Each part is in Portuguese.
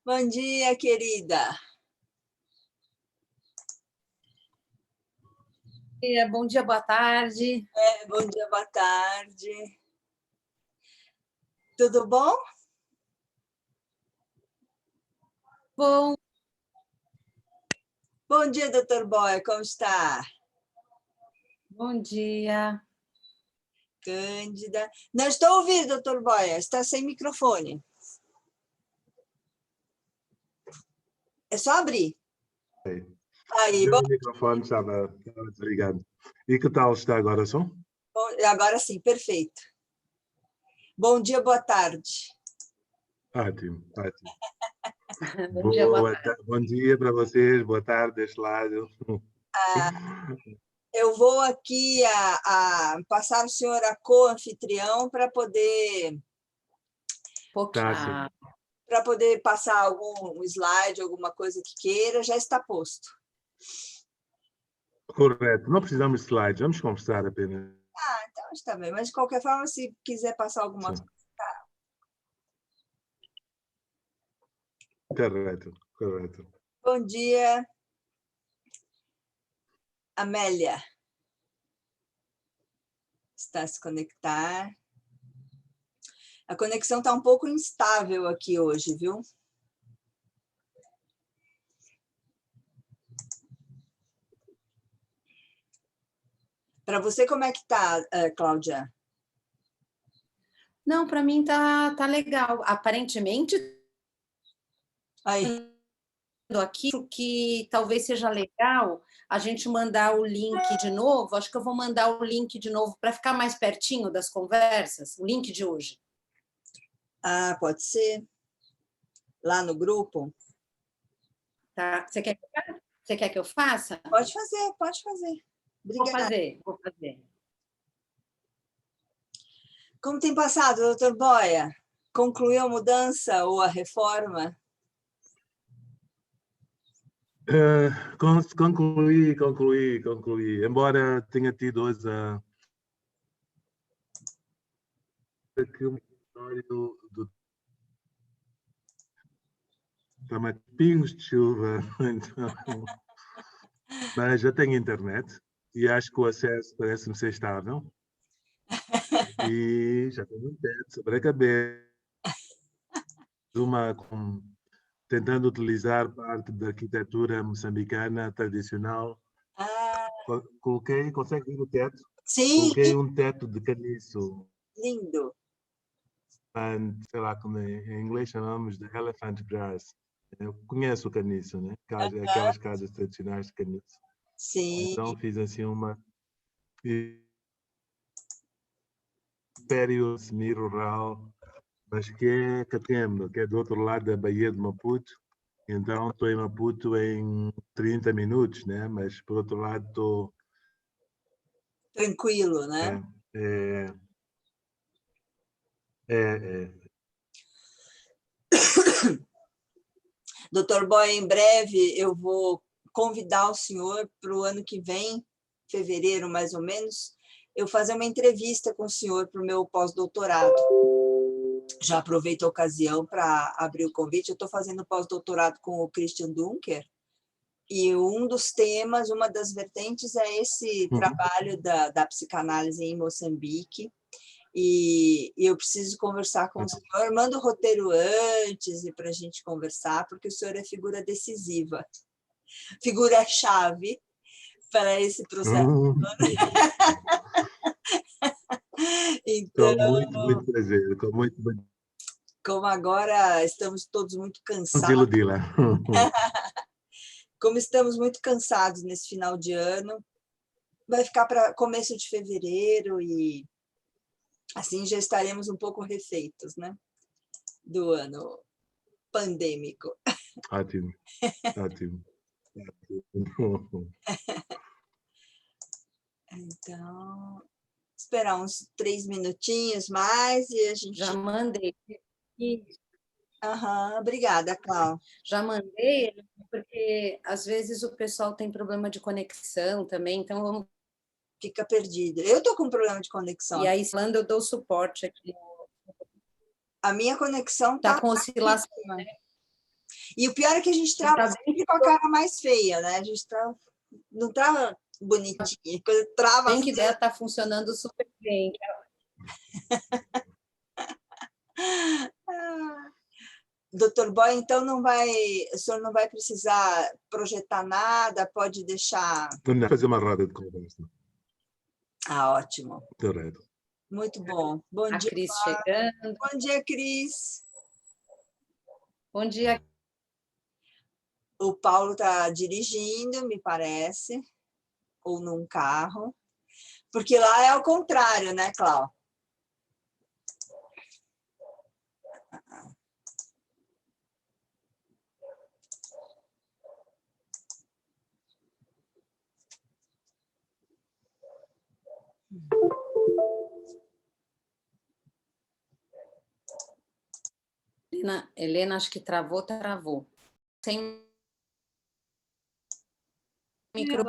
Bom dia, querida. Bom dia, boa tarde. Bom dia, boa tarde. Tudo bom? Bom. Bom dia, doutor Boy, como está? Bom dia. Cândida. Não estou ouvindo, doutor Boy, está sem microfone. É só abrir. Aí, bom... O microfone estava desligado. E que tal está agora, som? Bom, agora sim, perfeito. Bom dia, boa tarde. Ótimo. Bom dia, boa tarde. Bom dia para vocês, boa tarde deste lado. Eu vou aqui passar o senhor a co-anfitrião para poder... Para poder passar algum slide, alguma coisa que queira, já está posto. Correto, não precisamos de slides, vamos conversar apenas. Então está bem, mas de qualquer forma, se quiser passar alguma coisa, tá. Correto. Bom dia, Amélia. Está a se conectar. A conexão está um pouco instável aqui hoje, viu? Para você, como é que está, Cláudia? Não, para mim tá legal. Aparentemente, aí aqui que talvez seja legal a gente mandar o link de novo. Acho que eu vou mandar o link de novo para ficar mais pertinho das conversas, o link de hoje. Pode ser. Lá no grupo? Tá. Você quer que eu faça? Pode fazer. Obrigada. Vou fazer. Como tem passado, doutor Boia? Concluiu a mudança ou a reforma? Concluí. Embora tenha tido hoje aqui um comentário do também pingos de chuva, então, mas já tenho internet e acho que o acesso parece-me ser estável e já tenho um teto sobre a cabeça, tentando utilizar parte da arquitetura moçambicana tradicional. Consegue ver o teto? Sim. Coloquei um teto de caniço. Lindo. Sei lá como em inglês chamamos de elephant grass. Eu conheço o caniço, né? Aquelas casas tradicionais de caniço. Sim. Então fiz assim uma império semi-rural, mas que é Catembo, que é do outro lado da Baía de Maputo. Então estou em Maputo em 30 minutos, né? Mas por outro lado estou... Tranquilo, né? Doutor Boy, em breve eu vou convidar o senhor para o ano que vem, fevereiro mais ou menos, eu fazer uma entrevista com o senhor para o meu pós-doutorado. Já aproveito a ocasião para abrir o convite. Eu estou fazendo pós-doutorado com o Christian Dunker, e um dos temas, uma das vertentes é esse trabalho da psicanálise em Moçambique, e eu preciso conversar com o senhor. Manda o roteiro antes para a gente conversar, porque o senhor é figura decisiva, figura-chave para esse processo. Então, com muito prazer, com muito... Como agora estamos todos muito cansados. Desiludi-la. Como estamos muito cansados nesse final de ano, vai ficar para começo de fevereiro e assim já estaremos um pouco refeitos, né? Do ano pandêmico. Ótimo. Então, esperar uns 3 minutinhos mais e a gente... Já mandei. Obrigada, Cláudia. Já mandei, porque às vezes o pessoal tem problema de conexão também, então vamos... Fica perdido. Eu estou com problema de conexão. E aí, falando, eu dou suporte aqui. A minha conexão está com oscilação. Né? E o pior é que a gente trava Tá sempre com a cara mais feia, né? A gente não trava bonitinha, coisa trava bem assim. que ideia está funcionando super bem. Doutor Boy, então o senhor não vai precisar projetar nada, pode deixar. Vamos fazer uma roda de conversa. Ah, ótimo. Correto. Muito bom. Bom A dia. Cris chegando. Bom dia, Cris. Bom dia. O Paulo está dirigindo, me parece, ou num carro, porque lá é ao contrário, né, Cláudio? Helena, acho que travou. Sem micro.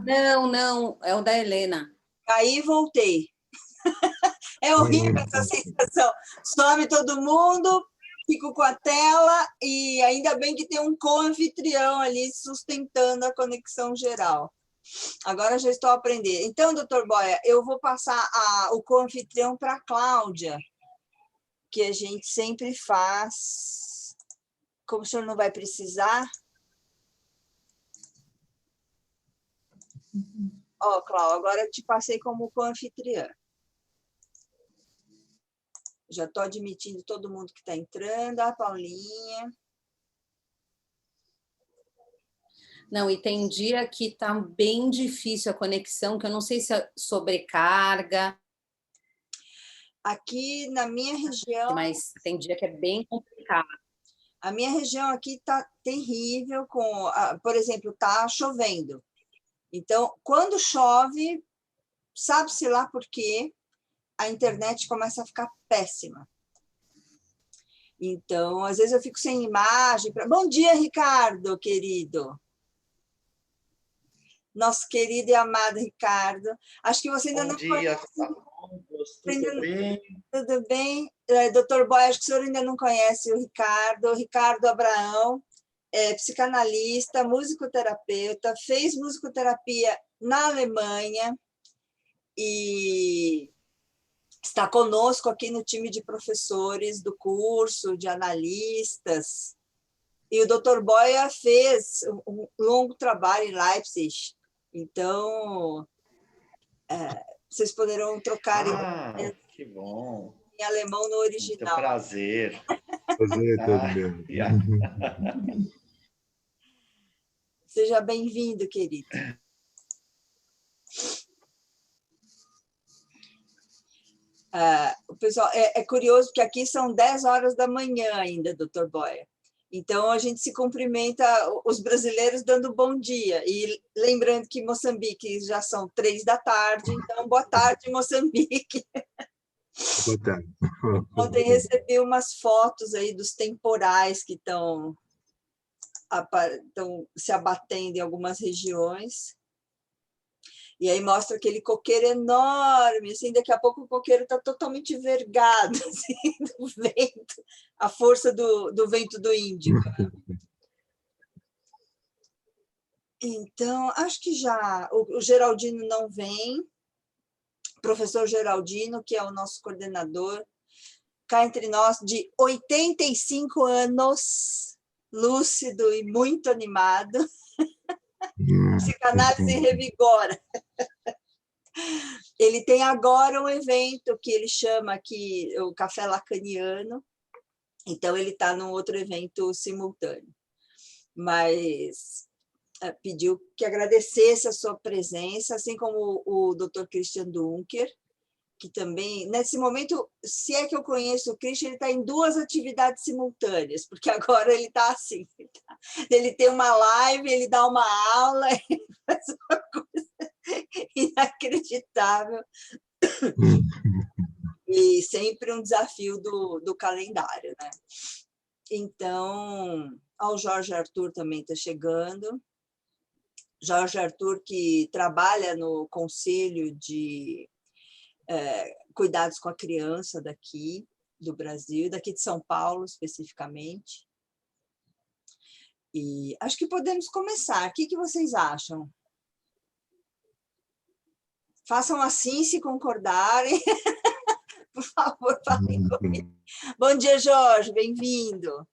Não, é o da Helena. Aí voltei. É horrível essa sensação. Some todo mundo, fico com a tela e ainda bem que tem um co-anfitrião ali sustentando a conexão geral. Agora já estou a aprender. Então, doutor Boia, eu vou passar o co-anfitrião para a Cláudia, que a gente sempre faz. Como o senhor não vai precisar. Ó, Cláudia, agora eu te passei como co-anfitriã. Já estou admitindo todo mundo que está entrando, a Paulinha. Não, e tem dia que está bem difícil a conexão, que eu não sei se é sobrecarga. Aqui na minha região... Mas tem dia que é bem complicado. A minha região aqui está terrível, por exemplo, está chovendo. Então, quando chove, sabe-se lá por quê, a internet começa a ficar péssima. Então, às vezes eu fico sem imagem. Bom dia, Ricardo, querido. Nosso querido e amado Ricardo. Acho que você ainda não conhece. Tudo bem? Tudo bem? Doutor Boy, acho que o senhor ainda não conhece o Ricardo Abraão, é psicanalista, musicoterapeuta, fez musicoterapia na Alemanha e está conosco aqui no time de professores do curso, de analistas. E o Dr. Boia fez um longo trabalho em Leipzig. Então, vocês poderão trocar que bom. em alemão no original. Muito prazer. Prazer todo meu. Seja bem-vindo, querido. O pessoal, é curioso, porque aqui são 10 horas da manhã ainda, doutor Boia. Então, a gente se cumprimenta, os brasileiros dando bom dia. E lembrando que em Moçambique já são 3 da tarde, então, boa tarde, Moçambique. Boa tarde. Ontem recebi umas fotos aí dos temporais que estão se abatendo em algumas regiões. E aí mostra aquele coqueiro enorme, assim, daqui a pouco o coqueiro está totalmente vergado, assim, do vento, a força do vento do Índico. Então, acho que já o Geraldino não vem, o professor Geraldino, que é o nosso coordenador, cá entre nós, de 85 anos, lúcido e muito animado. Psicanálise revigora. Ele tem agora um evento que ele chama aqui o Café Lacaniano, então ele está num outro evento simultâneo. Mas pediu que agradecesse a sua presença, assim como o Dr. Christian Dunker, que também, nesse momento, se é que eu conheço o Christian, ele está em 2 atividades simultâneas, porque agora ele está assim, ele tem uma live, ele dá uma aula, ele faz uma coisa inacreditável, e sempre um desafio do calendário, né? Então, o Jorge Arthur também está chegando, Jorge Arthur, que trabalha no Conselho de Cuidados com a Criança daqui do Brasil, daqui de São Paulo, especificamente. E acho que podemos começar. O que vocês acham? Façam assim se concordarem. Por favor, falem comigo. Bom dia, Jorge, bem-vindo.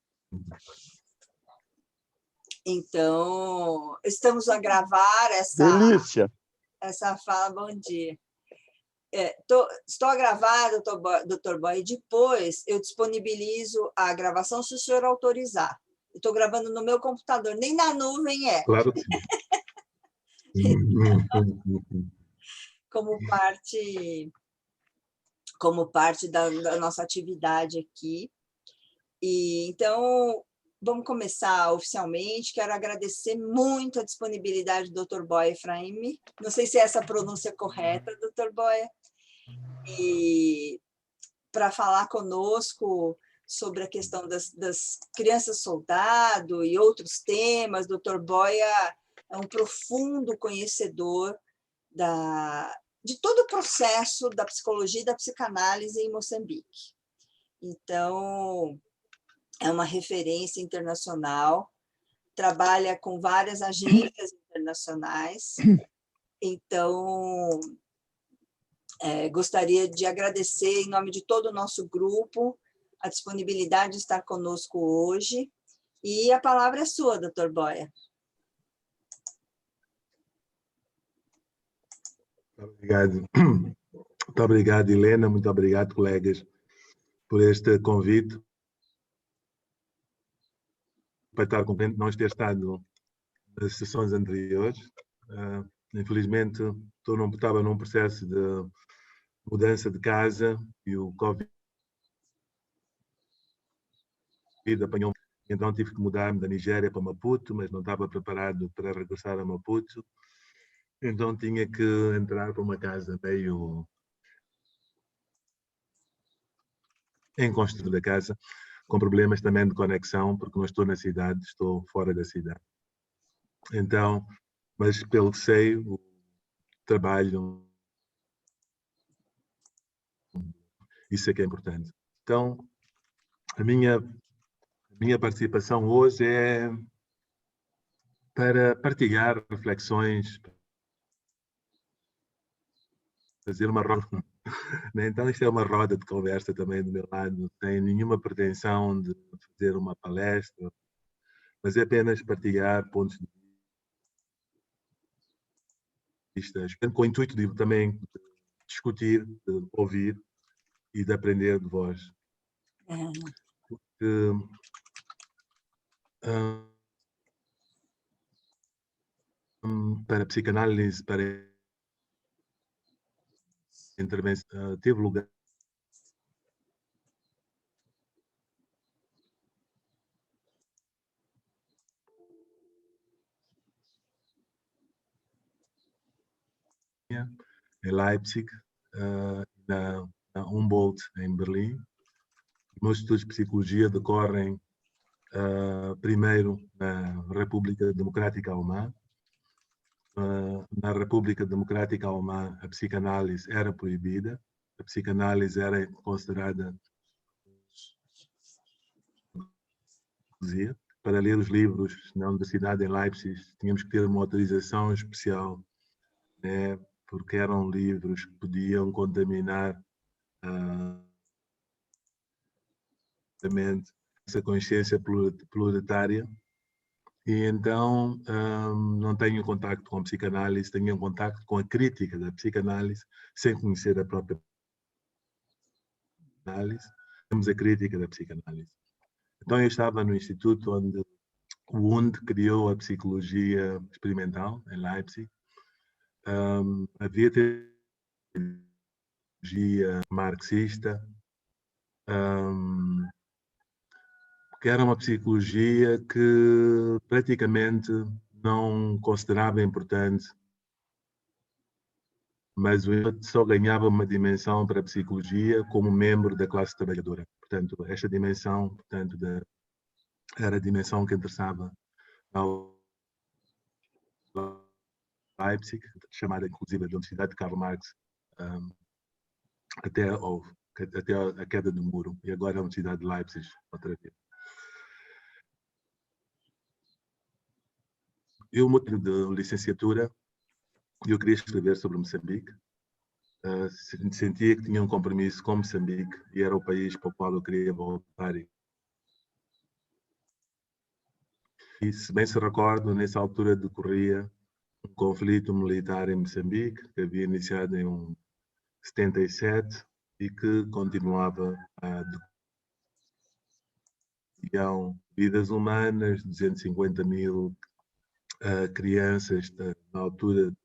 Então, estamos a gravar Delícia! essa fala. Bom dia. Estou a gravar, Dr. Boy, e depois eu disponibilizo a gravação se o senhor autorizar. Estou gravando no meu computador, nem na nuvem é. Claro que sim. como parte da nossa atividade aqui. E então, vamos começar oficialmente. Quero agradecer muito a disponibilidade do Dr. Boy Efraim. Não sei se é essa a pronúncia correta, Dr. Boy. E para falar conosco sobre a questão das crianças soldado e outros temas. Dr. Boy é um profundo conhecedor de todo o processo da psicologia e da psicanálise em Moçambique. Então, é uma referência internacional, trabalha com várias agências internacionais. Então, gostaria de agradecer, em nome de todo o nosso grupo, a disponibilidade de estar conosco hoje. E a palavra é sua, Dr. Boia. Obrigado. Muito obrigado, Helena. Muito obrigado, colegas, por este convite. Para estar contente de não ter estado nas sessões anteriores. Infelizmente, estava num processo de mudança de casa e o Covid apanhou-me. Então tive que mudar-me da Nigéria para Maputo, mas não estava preparado para regressar a Maputo. Então tinha que entrar para uma casa meio em construção da casa, com problemas também de conexão, porque não estou na cidade, estou fora da cidade. Então, mas pelo que sei, o trabalho, isso é que é importante. Então, a minha participação hoje é para partilhar reflexões, fazer uma roda. Então, isto é uma roda de conversa também do meu lado, não tem nenhuma pretensão de fazer uma palestra, mas é apenas partilhar pontos de vista, com o intuito de também discutir, de ouvir e de aprender de vós. Porque, para a psicanálise, para a intervenção, teve lugar em Leipzig, na Humboldt, em Berlim. Meus estudos de psicologia decorrem primeiro na República Democrática Alemã. Na República Democrática Alemã, a psicanálise era proibida. A psicanálise era considerada para ler os livros na Universidade em Leipzig. Tínhamos que ter uma autorização especial, né, porque eram livros que podiam contaminar essa consciência proletária. E então não tenho contacto com a psicanálise, tenho contacto com a crítica da psicanálise, sem conhecer a própria psicanálise. Temos a crítica da psicanálise. Então eu estava no instituto onde o Wundt criou a psicologia experimental, em Leipzig. Havia teologia marxista, que era uma psicologia que praticamente não considerava importante, mas só ganhava uma dimensão para a psicologia como membro da classe trabalhadora. Portanto, esta dimensão, portanto, era a dimensão que interessava ao Leipzig, chamada inclusive de Universidade de Karl Marx, até a queda do muro, e agora a Universidade de Leipzig, outra vez. E o motivo de licenciatura, eu queria escrever sobre Moçambique. Sentia que tinha um compromisso com Moçambique e era o país para o qual eu queria voltar. E, se bem se recordo, nessa altura decorria um conflito militar em Moçambique, que havia iniciado em 77 e que continuava a vidas humanas, 250.000 crianças na altura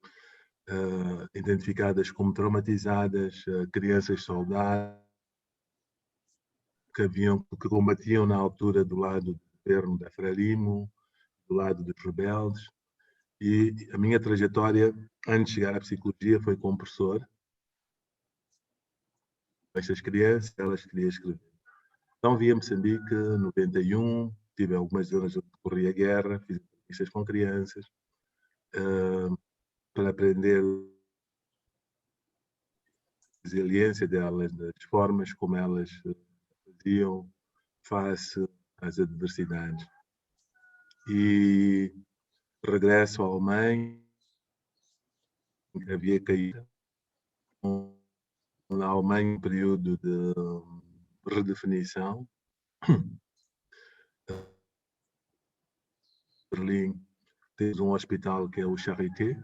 identificadas como traumatizadas, crianças soldados que combatiam na altura do lado do governo da Frelimo, do lado dos rebeldes. E a minha trajetória, antes de chegar à psicologia, foi como professor. Estas crianças, elas queriam escrever. Então vim a Moçambique em 91, tive algumas zonas onde corri a guerra, fiz entrevistas com crianças, para aprender a resiliência delas, das formas como elas faziam face às adversidades. E regresso à Alemanha, havia caído na Alemanha um período de redefinição. Berlim temos um hospital que é o Charité,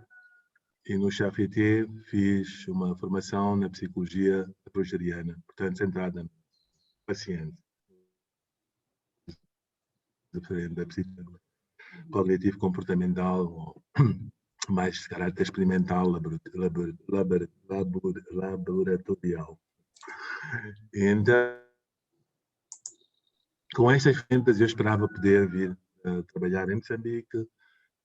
e no Charité fiz uma formação na psicologia rogeriana, portanto centrada no paciente, diferente da psicologia cognitivo-comportamental, mais de caráter experimental, laboratorial. Então, com estas ferramentas eu esperava poder vir trabalhar em Moçambique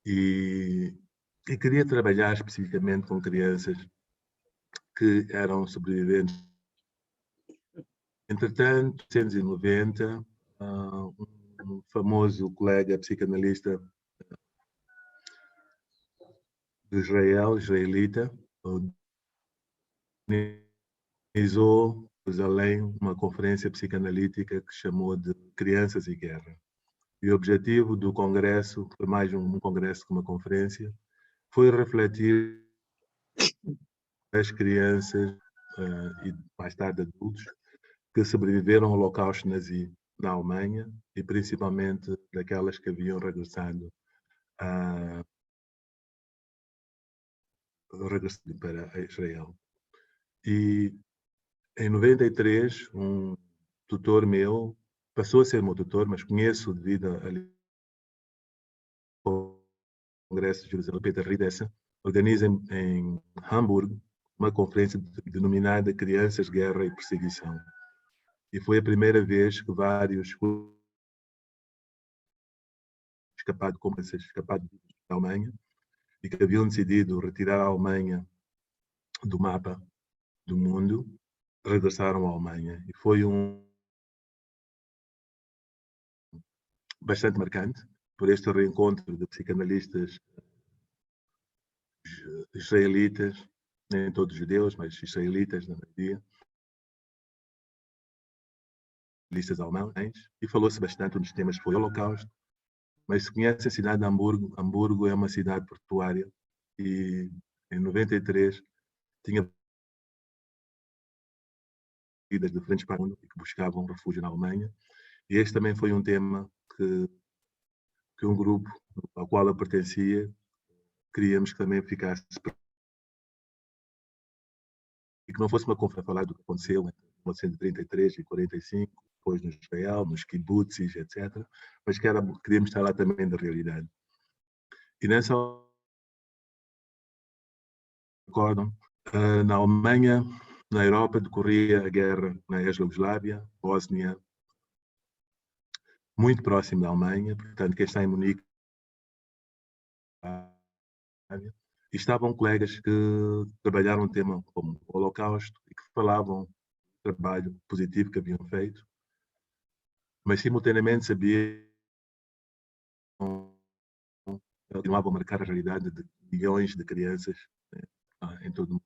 e queria trabalhar especificamente com crianças que eram sobreviventes. Entretanto, em 1990, um famoso colega psicanalista de Israel, israelita, organizou, além, uma conferência psicanalítica que chamou de Crianças e Guerra. E o objetivo do congresso, foi mais um congresso que uma conferência, foi refletir as crianças e mais tarde adultos que sobreviveram ao Holocausto Nazi na Alemanha e principalmente daquelas que haviam regressado para Israel. E em 93, um tutor meu, passou a ser meu tutor, mas conheço devido ao Congresso de Jerusalém, Peter Ridessa, organiza em Hamburgo uma conferência denominada Crianças, Guerra e Perseguição. E foi a primeira vez que vários escapados da Alemanha e que haviam decidido retirar a Alemanha do mapa do mundo, regressaram à Alemanha. E foi bastante marcante por este reencontro de psicanalistas israelitas, nem todos judeus, mas israelitas na maioria, listas alemães, e falou-se bastante, um dos temas foi o Holocausto, mas se conhece a cidade de Hamburgo, Hamburgo é uma cidade portuária e em 93 tinha vidas de frentes para o mundo que buscavam refúgio na Alemanha, e este também foi um tema que um grupo ao qual eu pertencia queríamos que também ficasse e que não fosse uma conferência a falar do que aconteceu entre 1933 e 45, depois no Israel, nos kibbutzes, etc., mas queríamos estar lá também da realidade. E nessa recordam, na Alemanha, na Europa, decorria a guerra na ex-Jugoslávia, Bósnia, muito próximo da Alemanha, portanto, quem está em Munique, e estavam colegas que trabalharam um tema como o Holocausto e que falavam do trabalho positivo que haviam feito, mas simultaneamente sabiam que continuavam a marcar a realidade de milhões de crianças, né, em todo o mundo.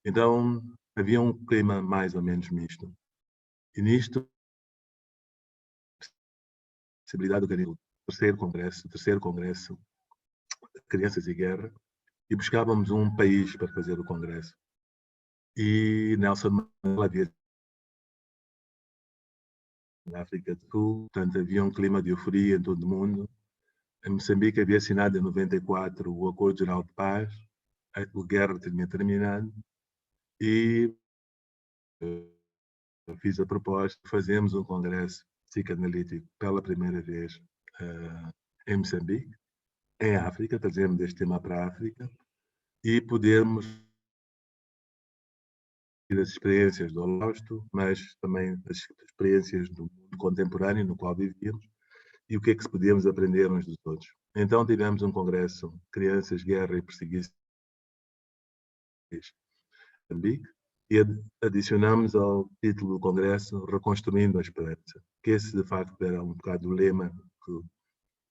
Então, havia um clima mais ou menos misto. E nisto, a possibilidade do terceiro congresso Crianças e Guerra, e buscávamos um país para fazer o congresso. E Nelson Mandela havia na África do Sul, portanto havia um clima de euforia em todo o mundo. Em Moçambique havia assinado em 94 o Acordo Geral de Paz, a guerra tinha terminado, e fiz a proposta de fazermos um congresso psicanalítico pela primeira vez em Moçambique, em África, trazemos este tema para a África, e podermos as experiências do Holocausto, mas também as experiências do mundo contemporâneo no qual vivíamos e o que é que podíamos aprender uns dos outros. Então tivemos um congresso Crianças, Guerra e Perseguição em Moçambique e adicionamos ao título do congresso Reconstruindo a Esperança, que esse de facto era um bocado o lema,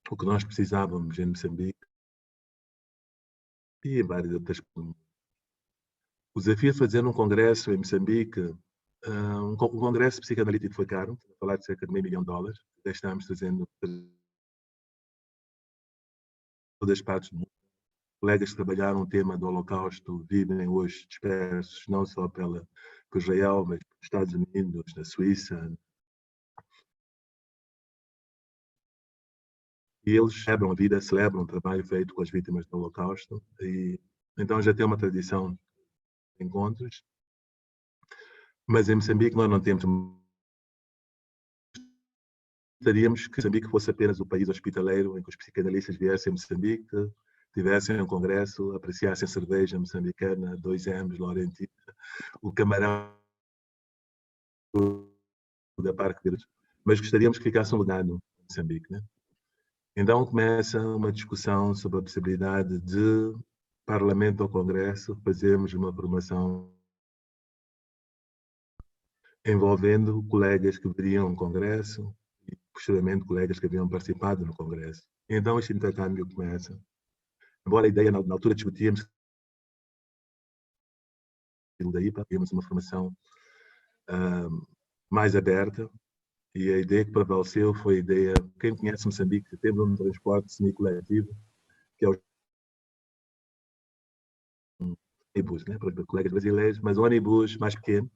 o que nós precisávamos em Moçambique e em várias outras. O desafio de fazer um congresso em Moçambique, um congresso psicanalítico foi caro, a falar de cerca de $500 mil, estamos trazendo todas as partes do mundo. Colegas que trabalharam o tema do Holocausto vivem hoje dispersos, não só por Israel, mas pelos Estados Unidos, na Suíça. E eles celebram a vida, celebram o trabalho feito com as vítimas do Holocausto. E, então já tem uma tradição de encontros. Mas em Moçambique nós não temos. Gostaríamos que Moçambique fosse apenas o país hospitaleiro em que os psicanalistas viessem a Moçambique, tivessem um congresso, apreciassem cerveja moçambicana, 2Ms, Laurentina, o camarão da Parque Verde, mas gostaríamos que ficasse um legado em Moçambique. Né? Então começa uma discussão sobre a possibilidade de Parlamento ou Congresso fazermos uma formação envolvendo colegas que veriam o Congresso e, posteriormente, colegas que haviam participado no Congresso. Então este intercâmbio começa. Embora a ideia, na altura, discutíamos daí para termos uma formação mais aberta, e a ideia que prevaleceu foi a ideia, quem conhece Moçambique, temos um transporte semi-coletivo, que é o ônibus, né, para os colegas brasileiros, mas um ônibus mais pequeno,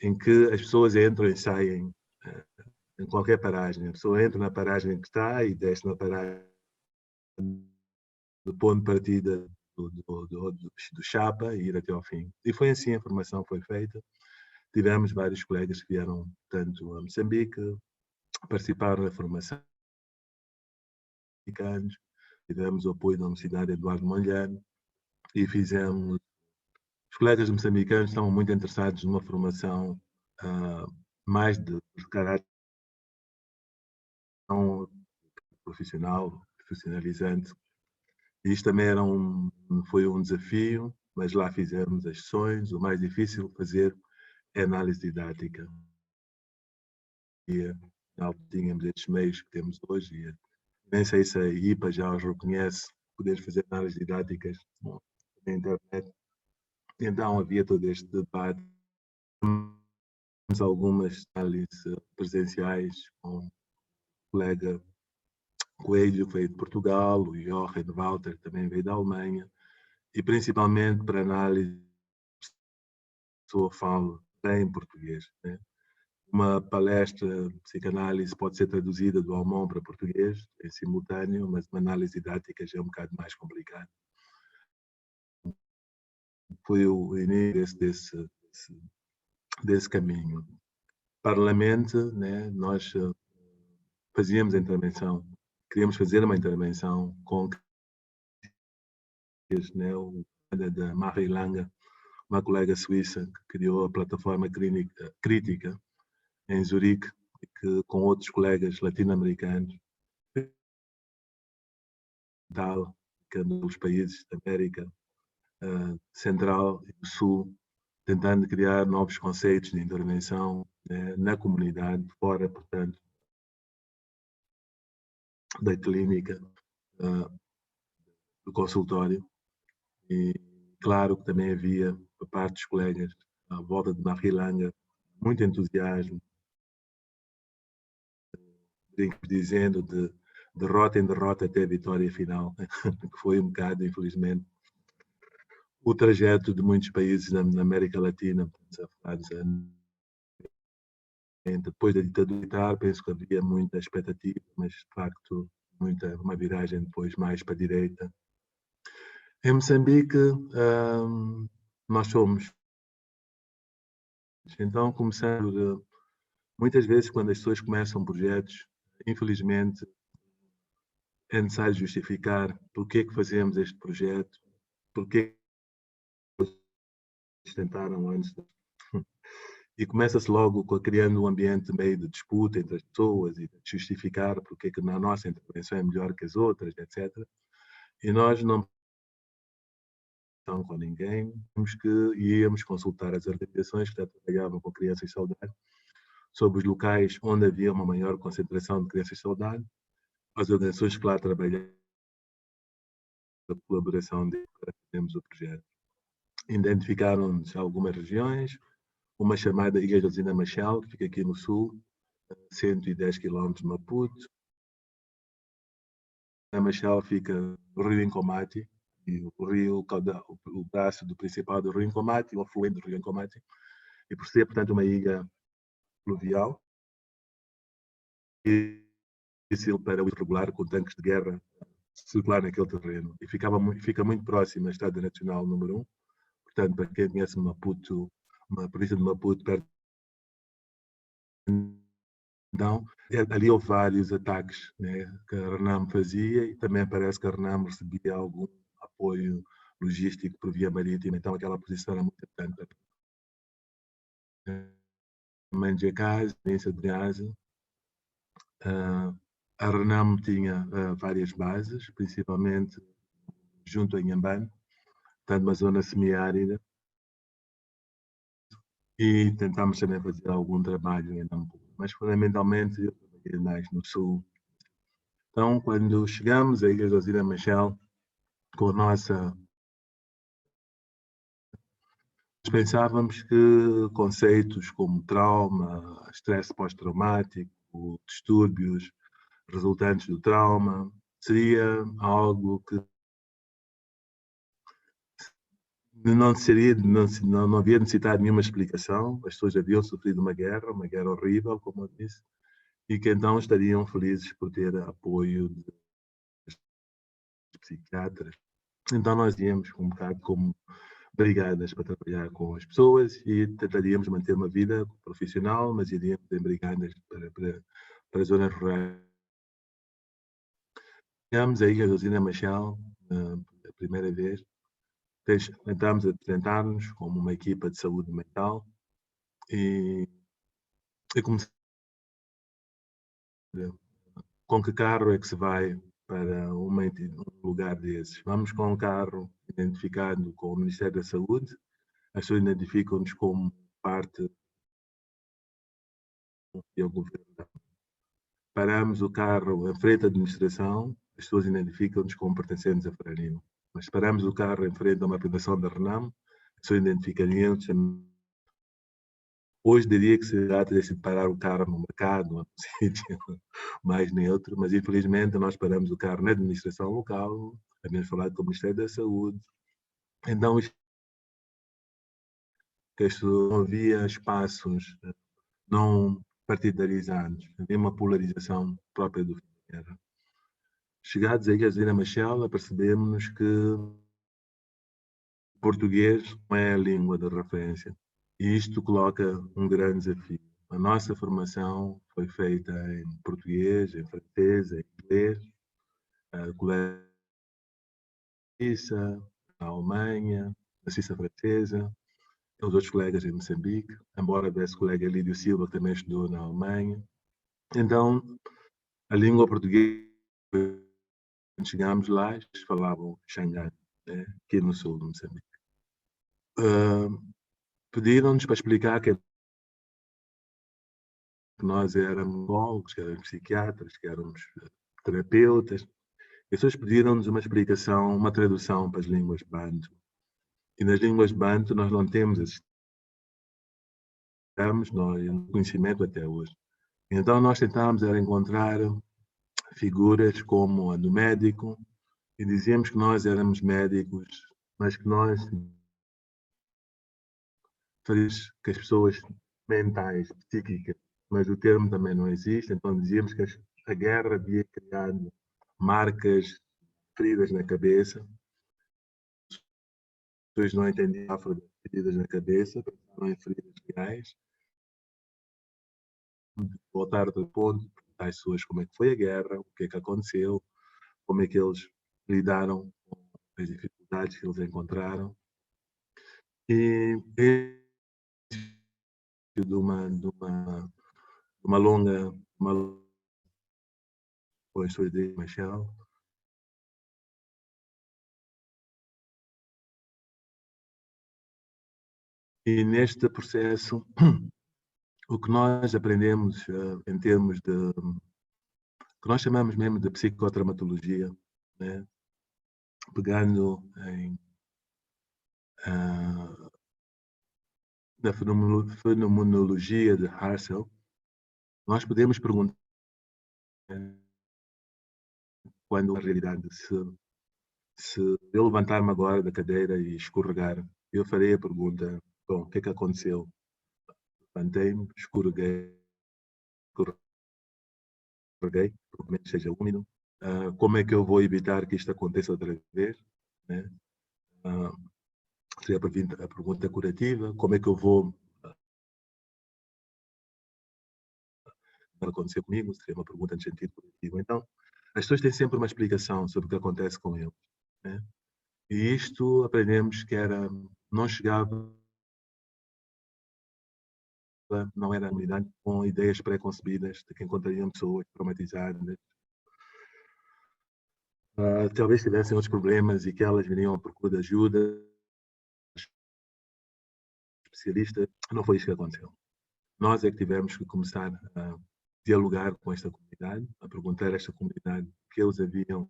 em que as pessoas entram e saem em qualquer paragem. A pessoa entra na paragem que está e desce na paragem do ponto de partida do Chapa e ir até ao fim. E foi assim a formação foi feita. Tivemos vários colegas que vieram tanto a Moçambique, participaram da formação, tivemos o apoio da Universidade Eduardo Mondlane e fizemos. Os colegas moçambicanos estavam muito interessados numa formação mais de caráter profissional, profissionalizante. E isto também foi um desafio, mas lá fizemos as sessões. O mais difícil de fazer é a análise didática. E não tínhamos estes meios que temos hoje. E nem sei se a IPA já os reconhece, poder fazer análises didáticas na internet. Então havia todo este debate. Temos algumas análises presenciais com o colega Coelho, que veio de Portugal, o Jochen Walter, que também veio da Alemanha, e principalmente para análise, a pessoa fala bem português. Né? Uma palestra de psicanálise pode ser traduzida do alemão para português, em simultâneo, mas uma análise didática já é um bocado mais complicado. Foi o início desse caminho. Parlamento, né, nós fazíamos a intervenção, queríamos fazer uma intervenção com né, da Marie Lange, uma colega suíça que criou a plataforma crítica em Zurique, que com outros colegas latino-americanos, que nos países da América Central e do Sul, tentando criar novos conceitos de intervenção na comunidade, fora, portanto, da clínica, do consultório. E claro que também havia, por parte dos colegas, à volta de Marie Lange, muito entusiasmo, dizendo de derrota em derrota até a vitória final, que foi um bocado, infelizmente, o trajeto de muitos países na América Latina. Depois da ditadura militar, penso que havia muita expectativa, mas de facto uma viragem depois mais para a direita. Em Moçambique, nós somos. Então, começando, muitas vezes, quando as pessoas começam projetos, infelizmente, é necessário justificar por que fazemos este projeto, por que tentaram antes. E começa-se logo criando um ambiente meio de disputa entre as pessoas e de justificar porque é que a nossa intervenção é melhor que as outras, etc. E nós não com ninguém, temos que íamos consultar as organizações que já trabalhavam com crianças saudáveis sobre os locais onde havia uma maior concentração de crianças saudáveis, as organizações que lá trabalhavam, a colaboração de temos o projeto. Identificaram-nos algumas regiões, uma chamada Ilha de Zina Machel, que fica aqui no sul, 110 km de Maputo. A Machel fica no rio Incomati, e o rio, o braço do principal do rio Incomati, o afluente do rio Incomati, e por ser, portanto, uma ilha fluvial, e difícil para o irregular com tanques de guerra circular naquele terreno. E fica muito próximo à Estrada Nacional número 1. Portanto, para quem conhece Maputo, uma província de Maputo, perto. Então, ali houve vários ataques, né, que a RENAM fazia, e também parece que a RENAM recebia algum apoio logístico por via marítima, então aquela posição era muito importante. Manjacás, província de Gaza, a RENAM tinha várias bases, principalmente junto a Inhambane, portanto uma zona semiárida, e tentámos também fazer algum trabalho em Nampula, mas fundamentalmente eu trabalhei mais no sul. Então, quando chegamos à Ilha de Zina Machel, com a nossa... Pensávamos que conceitos como trauma, estresse pós-traumático, distúrbios resultantes do trauma, seria algo que não havia necessidade de nenhuma explicação. As pessoas haviam sofrido uma guerra horrível, como eu disse, e que então estariam felizes por ter apoio de psiquiatras. Então nós íamos um bocado como brigadas para trabalhar com as pessoas e tentaríamos manter uma vida profissional, mas iríamos em brigadas para zonas rurais. Chegamos a Ilha de Zina Machel a primeira vez. Tentámos apresentar-nos como uma equipa de saúde mental e comecei com que carro é que se vai para um lugar desses. Vamos com um carro identificado com o Ministério da Saúde, as pessoas identificam-nos como parte do governo. Paramos o carro em frente à administração, as pessoas identificam-nos como pertencentes a Frelimo. Mas paramos o carro em frente a uma apresentação da RENAM, as pessoas identificariam-nos. Hoje diria que se trata de parar o carro no mercado, num sítio mais neutro, mas infelizmente nós paramos o carro na administração local, havíamos falado com o Ministério da Saúde. Então, não havia espaços não partidarizados, havia uma polarização própria do fim da guerra. Chegados aí a Zina Machel, apercebemos que português não é a língua de referência. E isto coloca um grande desafio. A nossa formação foi feita em português, em francês, em inglês, colegas na Suíça, na Alemanha, na Suíça francesa, os outros colegas em Moçambique, embora esse colega Lídio Silva que também estudou na Alemanha. Então, a língua portuguesa, quando chegámos lá, eles falavam Xangai, né, aqui no sul de Moçambique. Pediram-nos para explicar que nós éramos psicólogos, que éramos psiquiatras, que éramos terapeutas. As pessoas pediram-nos uma explicação, uma tradução para as línguas banto. E nas línguas banto nós não temos esse conhecimento até hoje. Então nós tentámos era encontrar figuras como a do médico, e dizíamos que nós éramos médicos, mas que nós, que as pessoas mentais, psíquicas, mas o termo também não existe, então dizíamos que a guerra havia criado marcas, feridas na cabeça. As pessoas não entendiam a feridas na cabeça, pensavam em feridas reais. Voltar do ponto, perguntar às pessoas como é que foi a guerra, o que é que aconteceu, como é que eles lidaram com as dificuldades que eles encontraram. E de uma longa história de Michel. E neste processo, o que nós aprendemos em termos de, que nós chamamos mesmo de psicotraumatologia, né? Pegando na fenomenologia de Hassel, nós podemos perguntar quando a realidade, se eu levantar-me agora da cadeira e escorregar, eu farei a pergunta, bom, o que é que aconteceu? Levantei-me, escorreguei, pelo menos seja úmido. Como é que eu vou evitar que isto aconteça outra vez? Né? Seria a pergunta curativa. Como é que eu vou acontecer comigo? Seria uma pergunta de sentido curativo. Então, as pessoas têm sempre uma explicação sobre o que acontece com eles. Né? E isto aprendemos que era, não chegava, não era a comunidade com ideias pré-concebidas de que encontrariam pessoas traumatizadas. Talvez tivessem outros problemas e que elas viriam à procura de ajuda, especialista. Não foi isso que aconteceu. Nós é que tivemos que começar a dialogar com esta comunidade, a perguntar a esta comunidade o que eles haviam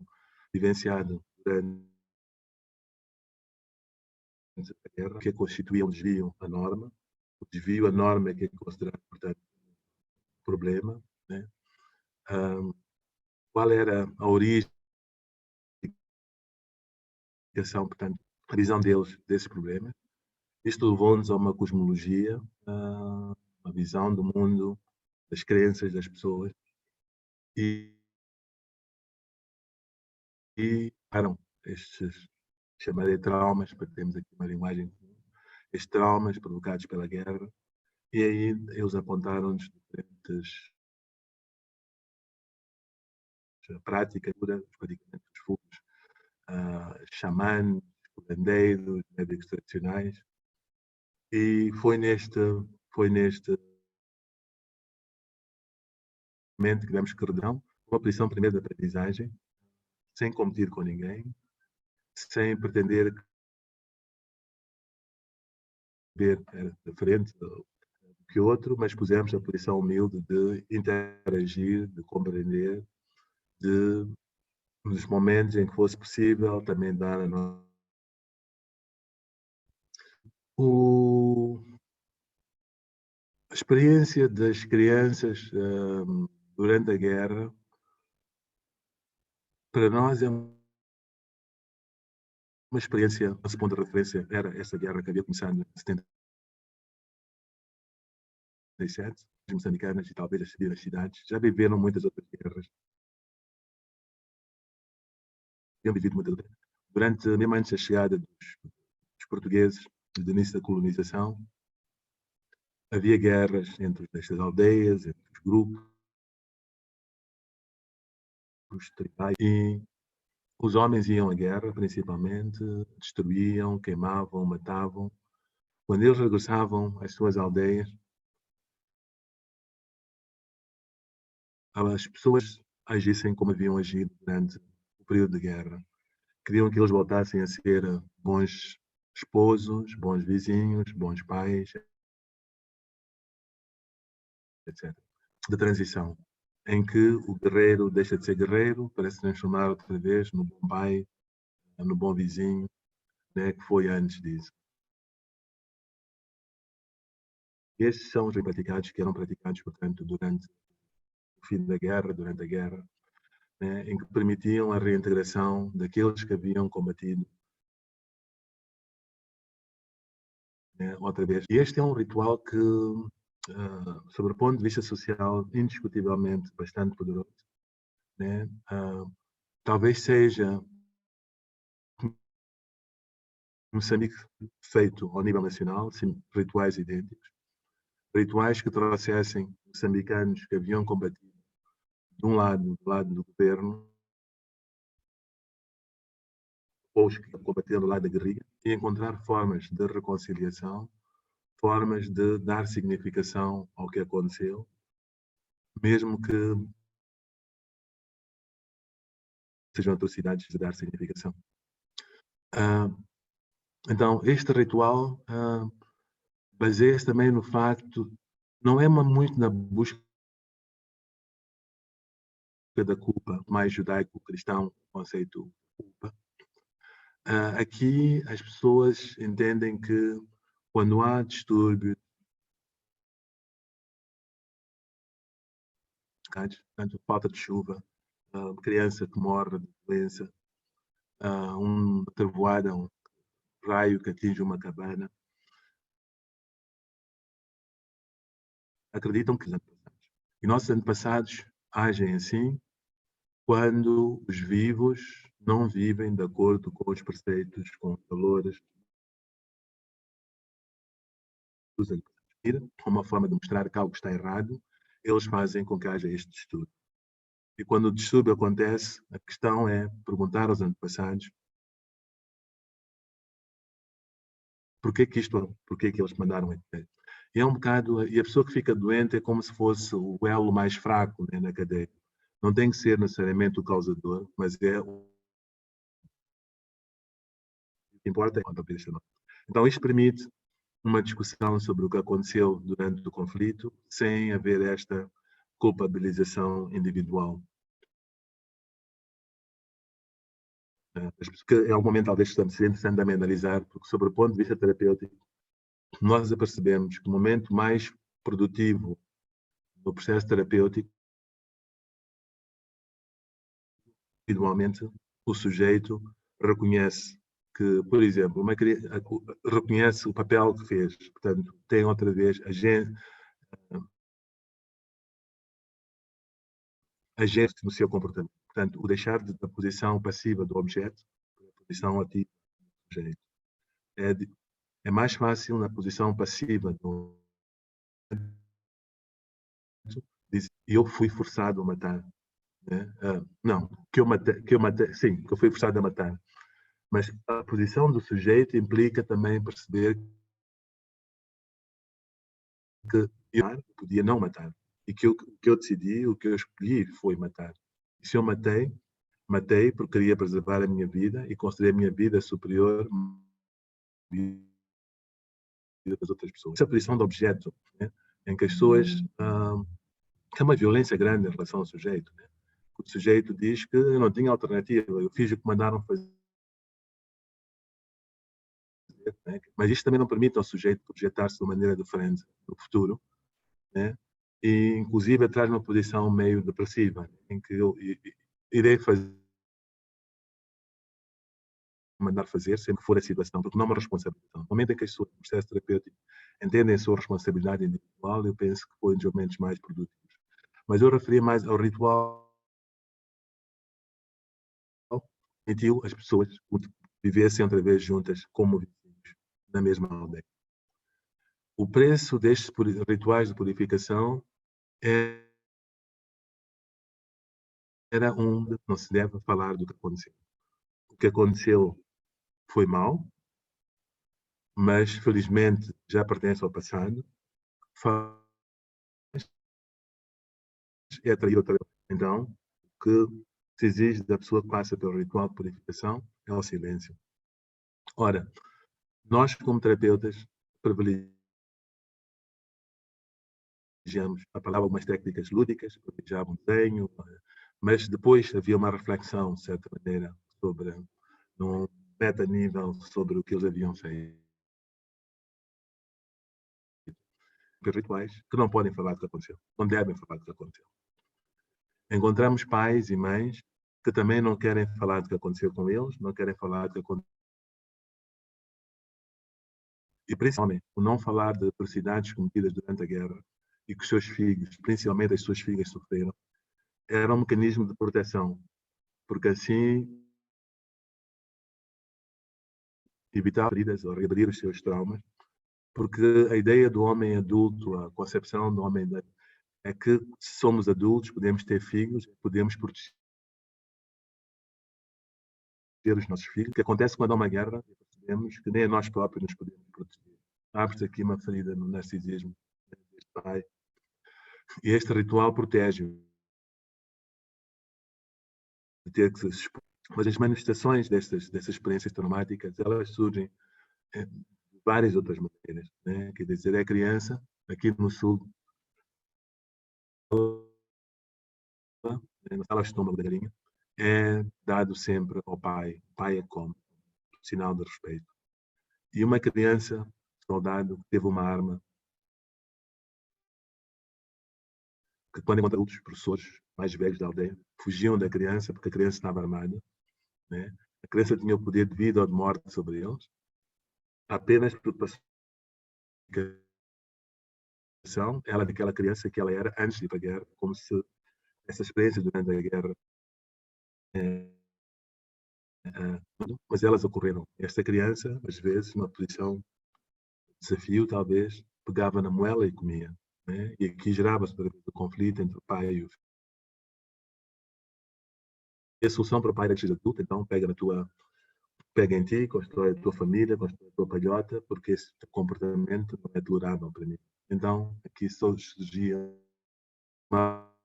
vivenciado durante a guerra, o que constituía um desvio à norma. O desvio à norma é que é considerado, portanto, um problema. Né? Qual era a origem, portanto, a visão deles desses problemas. Isto levou-nos a uma cosmologia, uma visão do mundo, das crenças das pessoas, e eram estes, chamarei traumas, para termos aqui uma linguagem comum, estes traumas provocados pela guerra, e aí eles apontaram-nos diferentes práticas, os medicamentos dos fungos, xamãs, curandeiros, médicos tradicionais, e foi neste momento que tivemos que reduzir uma posição primeiro de aprendizagem, sem competir com ninguém, sem pretender ver diferente do que outro, mas pusemos a posição humilde de interagir, de compreender, de, nos momentos em que fosse possível, também dar a nossa. A experiência das crianças durante a guerra, para nós é uma experiência, nosso ponto de referência era essa guerra que havia começado em 77, as moçambicanas e talvez as cidades, já viveram muitas outras guerras. Tinham vivido muitas outras. Durante, mesmo antes da chegada dos portugueses, do início da colonização, havia guerras entre estas aldeias, entre os grupos tribais, e os homens iam à guerra, principalmente, destruíam, queimavam, matavam. Quando eles regressavam às suas aldeias, as pessoas agissem como haviam agido durante o período de guerra. Queriam que eles voltassem a ser bons esposos, bons vizinhos, bons pais, etc. Da transição, em que o guerreiro deixa de ser guerreiro para se transformar outra vez no bom pai, no bom vizinho, né, que foi antes disso. Estes são os praticados que eram praticados, portanto, durante o fim da guerra, durante a guerra. né, em que permitiam a reintegração daqueles que haviam combatido, né, outra vez. E este é um ritual que, sob o ponto de vista social, indiscutivelmente bastante poderoso, né? Talvez seja Moçambique feito ao nível nacional, sim, rituais idênticos, rituais que trouxessem moçambicanos que haviam combatido de um lado, do lado do governo, ou os que combateram do lado da guerrilha, e encontrar formas de reconciliação, formas de dar significação ao que aconteceu, mesmo que sejam atrocidades de dar significação. Então, este ritual baseia-se também no facto, não é muito na busca da culpa, mais judaico-cristão, conceito culpa. Aqui as pessoas entendem que quando há distúrbio, tanto falta de chuva, criança que morre de doença, uma trovoada, um raio que atinge uma cabana, acreditam que os antepassados. E nossos antepassados agem assim quando os vivos não vivem de acordo com os preceitos, com os valores dos antepassados. Uma forma de mostrar que algo está errado, eles fazem com que haja este distúrbio. E quando o distúrbio acontece, a questão é perguntar aos antepassados porquê que eles mandaram até. E é um bocado, e a pessoa que fica doente é como se fosse o elo mais fraco, né, na cadeia. Não tem que ser necessariamente o causador, mas é o que importa. Então isto permite uma discussão sobre o que aconteceu durante o conflito, sem haver esta culpabilização individual. Que é um momento talvez interessante também analisar, porque sobre o ponto de vista terapêutico, nós apercebemos que o momento mais produtivo no processo terapêutico, individualmente, o sujeito reconhece que, por exemplo, reconhece o papel que fez, portanto, tem outra vez agente no seu comportamento. Portanto, o deixar da posição passiva do objeto para a posição ativa do sujeito. É mais fácil na posição passiva do eu fui forçado a matar. Né? Não, que eu matei, sim, que eu fui forçado a matar. Mas a posição do sujeito implica também perceber que eu podia não matar. E que o que eu decidi, o que eu escolhi foi matar. E se eu matei, matei porque queria preservar a minha vida e considerei a minha vida superior à vida das outras pessoas. Essa posição do objeto, né? Em que as pessoas... que é uma violência grande em relação ao sujeito. Né? O sujeito diz que eu não tinha alternativa, eu fiz o que mandaram fazer. Né? Mas isto também não permite ao sujeito projetar-se de uma maneira diferente no futuro, né? E inclusive traz uma posição meio depressiva, em que eu irei fazer, mandar fazer, sempre que for a situação, porque não é uma responsabilização. No momento em que as pessoas no processo terapêutico entendem a sua responsabilidade individual, eu penso que foi um dos momentos mais produtivos. Mas eu referia mais ao ritual permitiu as pessoas vivessem outra vez juntas como vizinhos na mesma aldeia. O preço destes rituais de purificação era não se deve falar do que aconteceu. O que aconteceu foi mau, mas felizmente já pertence ao passado. É atrair outra vez. Então, o que se exige da pessoa que passa pelo ritual de purificação é o silêncio. Ora, nós como terapeutas privilegiamos a palavra algumas técnicas lúdicas, privilegiavam o desenho, mas depois havia uma reflexão, de certa maneira, sobre, num meta-nível, sobre o que eles haviam feito. Rituais que não podem falar do que aconteceu, não devem falar do que aconteceu. Encontramos pais e mães que também não querem falar do que aconteceu com eles, não querem falar do que aconteceu. E principalmente, o não falar de atrocidades cometidas durante a guerra e que os seus filhos, principalmente as suas filhas, sofreram, era um mecanismo de proteção, porque assim evitava feridas ou reabrir os seus traumas, porque a ideia do homem adulto, a concepção do homem é que se somos adultos, podemos ter filhos, podemos proteger os nossos filhos. O que acontece quando há uma guerra, percebemos que nem a nós próprios nos podemos proteger. Abre-se aqui uma ferida no narcisismo deste pai. E este ritual protege-o de ter que se expor. Mas as manifestações dessas experiências traumáticas, elas surgem de várias outras maneiras. Né? Quer dizer, a criança, aqui no sul, na sala de estômago da galinha, é dado sempre ao pai. O pai é como sinal de respeito. E uma criança, soldado, que teve uma arma, que quando encontra adultos, professores mais velhos da aldeia, fugiam da criança porque a criança estava armada. Né? A criança tinha o poder de vida ou de morte sobre eles, apenas por pacificação, ela daquela criança que ela era antes de ir para a guerra, como se essa experiência durante a guerra, mas elas ocorreram. Esta criança, às vezes, numa posição de desafio, talvez, pegava na moela e comia. Né? E aqui gerava-se o conflito entre o pai e o filho. E a solução para o pai era que seja adulto, então pega em ti, constrói a tua família, constrói a tua palhota, porque esse comportamento não é tolerável para mim. Então, aqui só surgia uma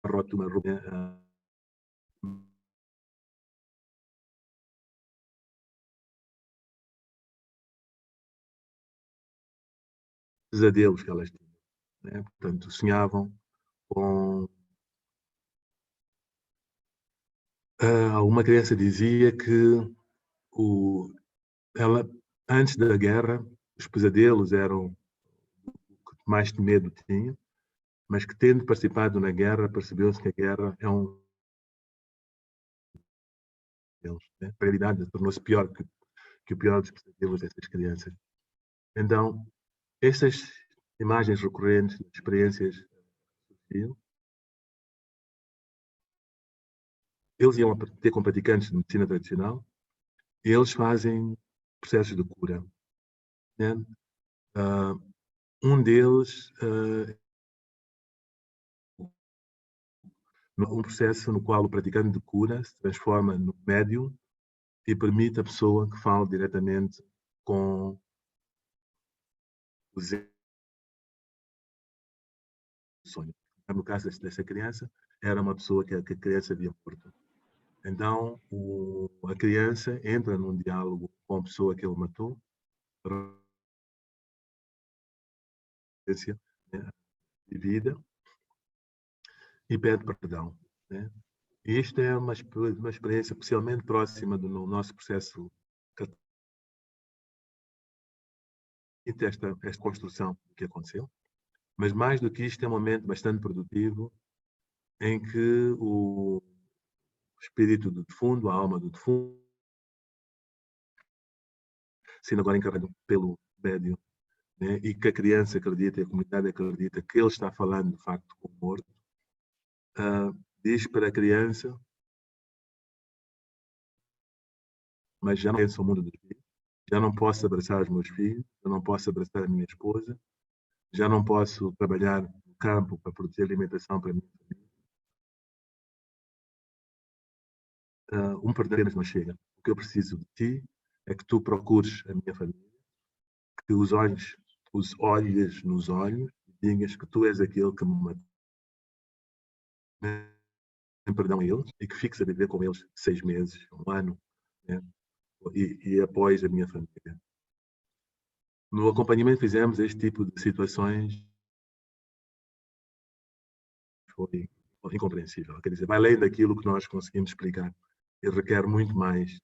rótula pesadelos que elas tinham. Né? Portanto, sonhavam com... uma criança dizia que ela, antes da guerra, os pesadelos eram o que mais medo tinha, mas que tendo participado na guerra, percebeu-se que a guerra é um... Né? A realidade tornou-se pior que o pior dos pesadelos dessas crianças. Então, essas imagens recorrentes, experiências, eles iam ter com praticantes de medicina tradicional e eles fazem processos de cura. Né? Um deles um processo no qual o praticante de cura se transforma no médium e permite à pessoa que fale diretamente com os sonhos. No caso dessa criança, era uma pessoa que a criança havia morto. Então, a criança entra num diálogo com a pessoa que ele matou, né, de vida, e pede perdão. Né? E isto é uma experiência especialmente próxima do nosso processo esta construção que aconteceu. Mas mais do que isto, é um momento bastante produtivo em que o espírito do defunto, a alma do defunto, sendo agora encarnado pelo médium, né, e que a criança acredita, e a comunidade acredita que ele está falando de facto com o morto, diz para a criança: mas já não penso o mundo dos filhos, já não posso abraçar os meus filhos, já não posso abraçar a minha esposa, já não posso trabalhar no campo para produzir alimentação para a minha família. Um perdão apenas não chega. O que eu preciso de ti é que tu procures a minha família, que os olhes nos olhos e digas que tu és aquele que me matou. Perdão a eles e que fiques a viver com eles 6 meses, 1 ano, né? e após a minha família. No acompanhamento fizemos este tipo de situações, foi incompreensível. Quer dizer, vai além daquilo que nós conseguimos explicar. Ele requer muito mais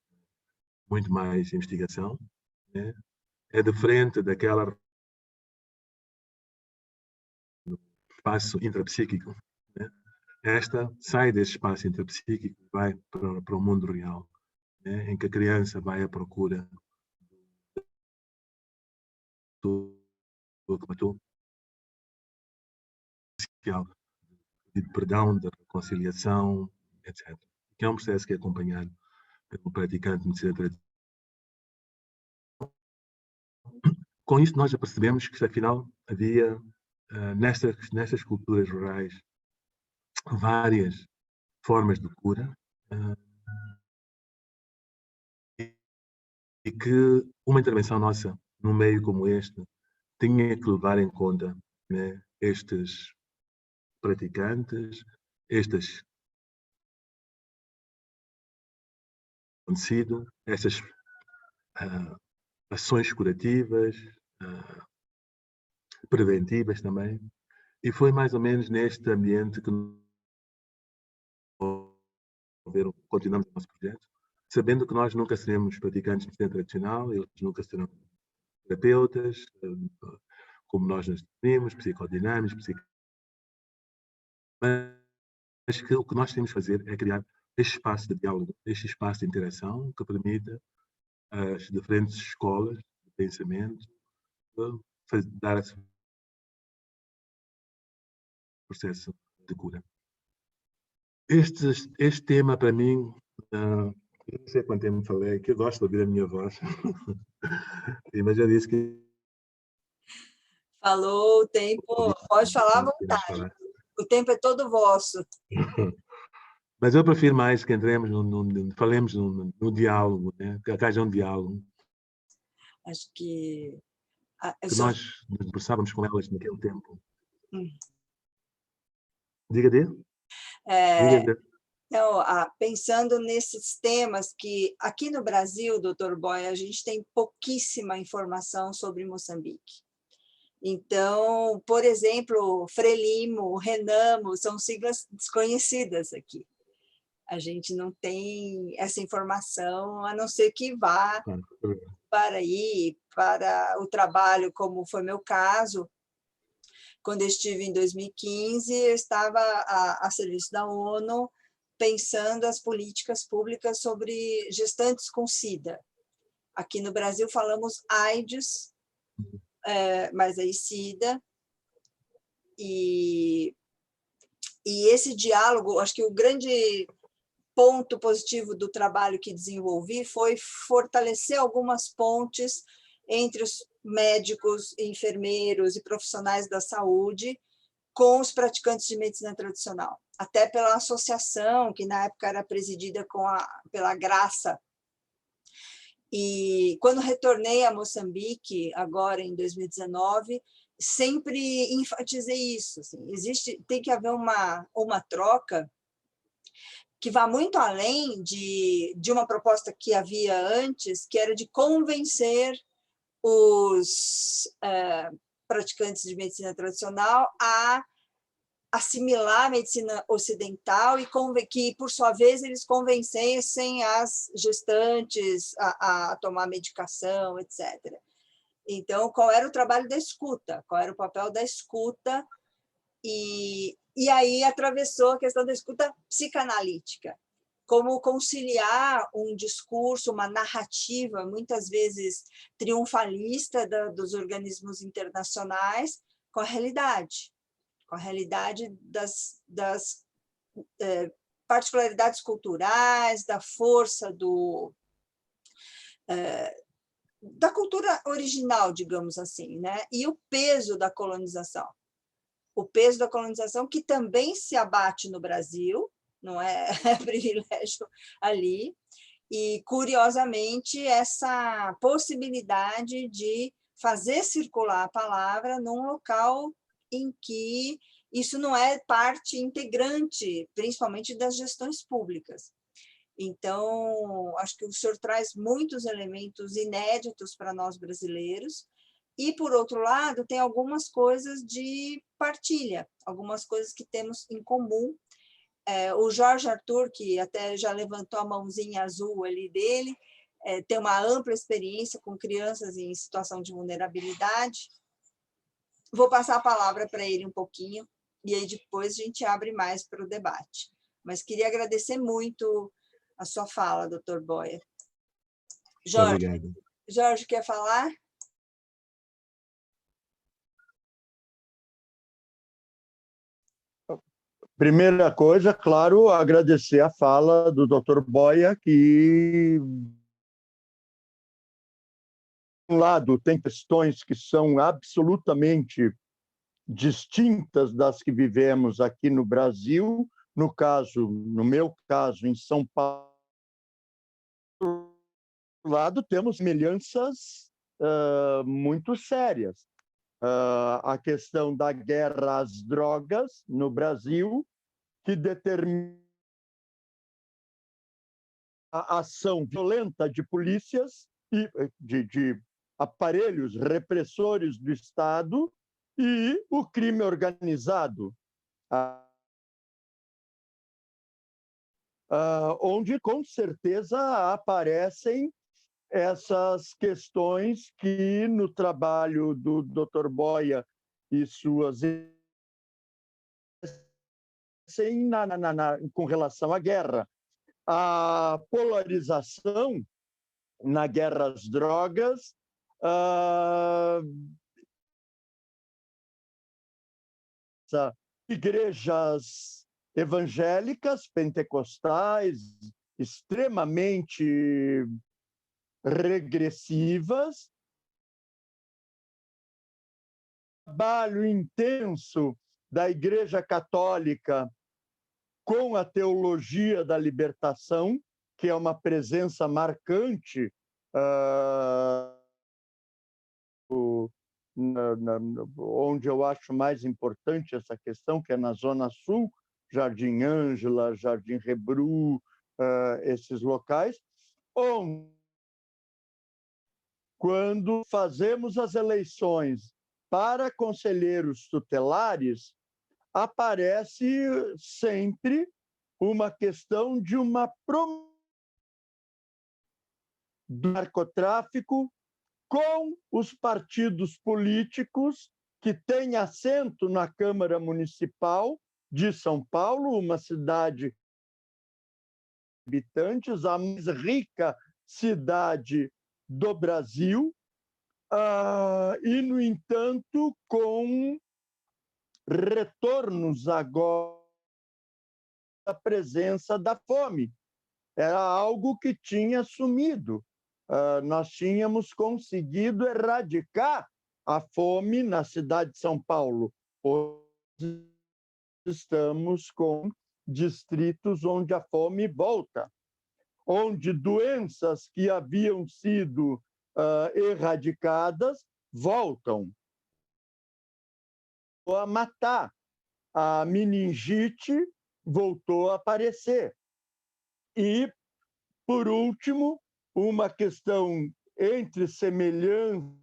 investigação, né? É diferente daquela espaço intrapsíquico, né? esta sai desse espaço interpsíquico e vai para o mundo real, né? Em que a criança vai à procura do que matou, de perdão, de reconciliação, etc. Que é um processo que é acompanhado pelo praticante de medicina tradicional. Com isto, nós já percebemos que, afinal, havia, nestas culturas rurais, várias formas de cura, e que uma intervenção nossa, num meio como este, tinha que levar em conta, né, estes praticantes, estas acontecido, estas ações curativas, preventivas também, e foi mais ou menos neste ambiente que continuamos o nosso projeto, sabendo que nós nunca seremos praticantes de medicina tradicional, eles nunca serão terapeutas, como nós nos definimos, psicodinâmicos, mas que o que nós temos que fazer é criar este espaço de diálogo, este espaço de interação que permita às diferentes escolas de pensamento dar esse processo de cura. Este tema, para mim, eu não sei quanto tempo falei, que eu gosto de ouvir a minha voz, mas já disse que... Falou o tempo, pode falar à vontade. O tempo é todo vosso. Mas eu prefiro mais que entremos, falemos no diálogo, né? Que haja um diálogo. Acho que... que nós nos debruçávamos com elas naquele tempo. Diga. Então, pensando nesses temas que aqui no Brasil, Dr. Boy, a gente tem pouquíssima informação sobre Moçambique. Então, por exemplo, Frelimo, Renamo, são siglas desconhecidas aqui. A gente não tem essa informação, a não ser que vá para o trabalho, como foi meu caso. Quando eu estive em 2015, eu estava a serviço da ONU, pensando as políticas públicas sobre gestantes com SIDA. Aqui no Brasil falamos AIDS, mas aí SIDA. E esse diálogo, acho que o grande ponto positivo do trabalho que desenvolvi foi fortalecer algumas pontes entre os médicos, enfermeiros e profissionais da saúde com os praticantes de medicina tradicional, até pela associação, que na época era presidida pela Graça. E quando retornei a Moçambique, agora em 2019, sempre enfatizei isso. Assim, tem que haver uma troca que vá muito além de uma proposta que havia antes, que era de convencer os praticantes de medicina tradicional a assimilar a medicina ocidental e que, por sua vez, eles convencessem as gestantes a tomar medicação, etc. Então, qual era o trabalho da escuta? Qual era o papel da escuta? E aí atravessou a questão da escuta psicanalítica. Como conciliar um discurso, uma narrativa, muitas vezes triunfalista dos organismos internacionais, com a realidade das particularidades culturais, da força da cultura original, digamos assim, né? E o peso da colonização. O peso da colonização que também se abate no Brasil, não é privilégio ali, e, curiosamente, essa possibilidade de fazer circular a palavra num local em que isso não é parte integrante, principalmente das gestões públicas. Então, acho que o senhor traz muitos elementos inéditos para nós brasileiros, e, por outro lado, tem algumas coisas de partilha, algumas coisas que temos em comum. O Jorge Arthur, que até já levantou a mãozinha azul ali dele, tem uma ampla experiência com crianças em situação de vulnerabilidade. Vou passar a palavra para ele um pouquinho, e aí depois a gente abre mais para o debate. Mas queria agradecer muito a sua fala, doutor Boyer. Jorge, Obrigado. Jorge, quer falar? Primeira coisa, claro, agradecer a fala do Dr. Boyer, que, de um lado, tem questões que são absolutamente distintas das que vivemos aqui no Brasil, no meu caso, em São Paulo. Do outro lado, temos semelhanças muito sérias. A questão da guerra às drogas no Brasil, que determina a ação violenta de polícias e de aparelhos repressores do Estado e o crime organizado, onde, com certeza, aparecem essas questões que, no trabalho do Dr. Boyer e suas com relação à guerra, a polarização na guerra às drogas, igrejas evangélicas, pentecostais, extremamente regressivas, trabalho intenso da Igreja Católica com a teologia da libertação, que é uma presença marcante onde eu acho mais importante essa questão, que é na Zona Sul, Jardim Ângela, Jardim Rebru, esses locais, onde, quando fazemos as eleições para conselheiros tutelares, aparece sempre uma questão de uma do narcotráfico com os partidos políticos que têm assento na Câmara Municipal de São Paulo, uma cidade de habitantes, a mais rica cidade do Brasil, e, no entanto, com retornos agora da presença da fome. Era algo que tinha sumido. Nós tínhamos conseguido erradicar a fome na cidade de São Paulo. Hoje estamos com distritos onde a fome volta, onde doenças que haviam sido erradicadas voltam a matar. A meningite voltou a aparecer. E, por último, uma questão entre semelhança,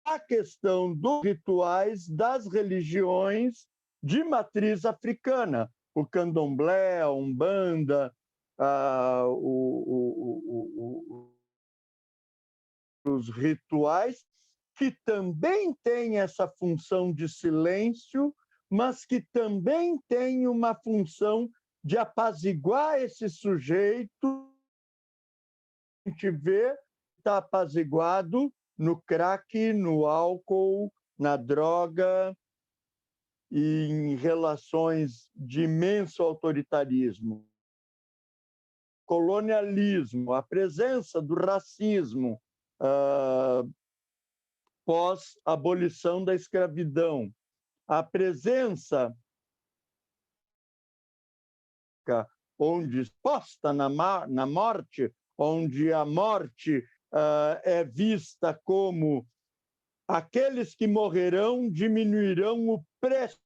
a questão dos rituais das religiões de matriz africana, o candomblé, a umbanda, os rituais, que também têm essa função de silêncio, mas que também têm uma função de apaziguar esse sujeito. A gente vê que está apaziguado no crack, no álcool, na droga e em relações de imenso autoritarismo. Colonialismo, a presença do racismo pós-abolição da escravidão, a presença onde exposta na morte, onde a morte é vista como aqueles que morrerão diminuirão o preço.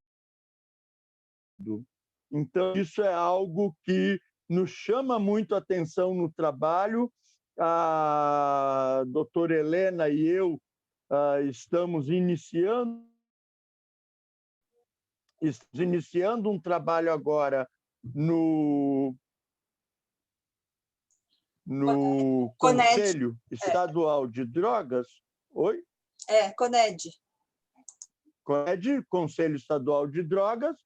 Então, isso é algo que nos chama muito a atenção no trabalho. A doutora Helena e eu estamos iniciando um trabalho agora no Conselho Estadual de Drogas. Oi? CONED. COED, Conselho Estadual de Drogas,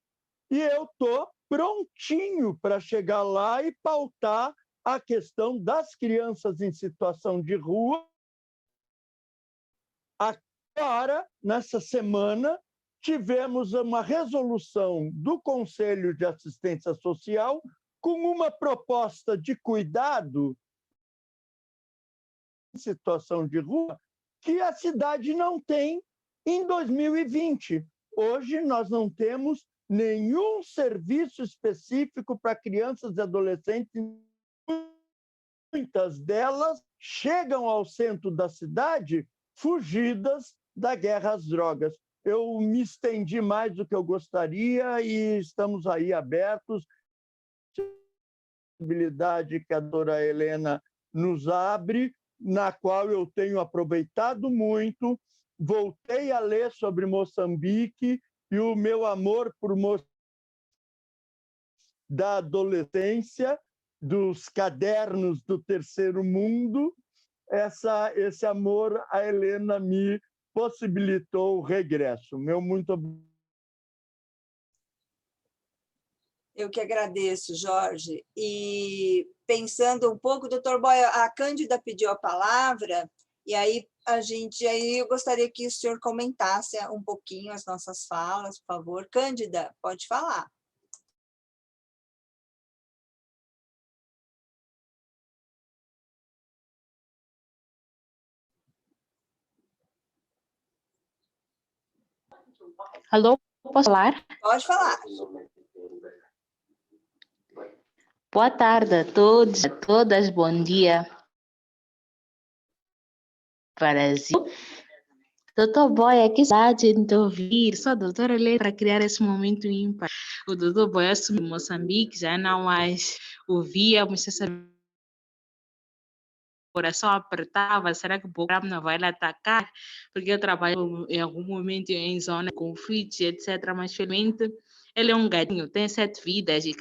e eu estou prontinho para chegar lá e pautar a questão das crianças em situação de rua. Agora, nessa semana, tivemos uma resolução do Conselho de Assistência Social com uma proposta de cuidado em situação de rua que a cidade não tem em 2020. Hoje, nós não temos nenhum serviço específico para crianças e adolescentes. Muitas delas chegam ao centro da cidade fugidas da guerra às drogas. Eu me estendi mais do que eu gostaria e estamos aí abertos. A possibilidade que a doutora Helena nos abre, na qual eu tenho aproveitado muito. Voltei a ler sobre Moçambique e o meu amor por Moçambique da adolescência, dos cadernos do terceiro mundo, esse amor a Helena me possibilitou o regresso. Meu muito obrigado. Eu que agradeço, Jorge. E pensando um pouco, doutor Boia, a Cândida pediu a palavra, e aí eu gostaria que o senhor comentasse um pouquinho as nossas falas, por favor. Cândida, pode falar. Alô, posso falar? Pode falar. Boa tarde a todos, a todas, bom dia. Brasil. Doutor Boia, que saudade de ouvir. Só a doutora Helena para criar esse momento ímpar. O doutor Boia assumiu Moçambique, já não mais ouvíamos, você sabia. O coração apertava, será que o programa não vai lhe atacar? Porque eu trabalho em algum momento em zona de conflitos, etc. Mas, felizmente, ele é um gatinho, tem 7 vidas e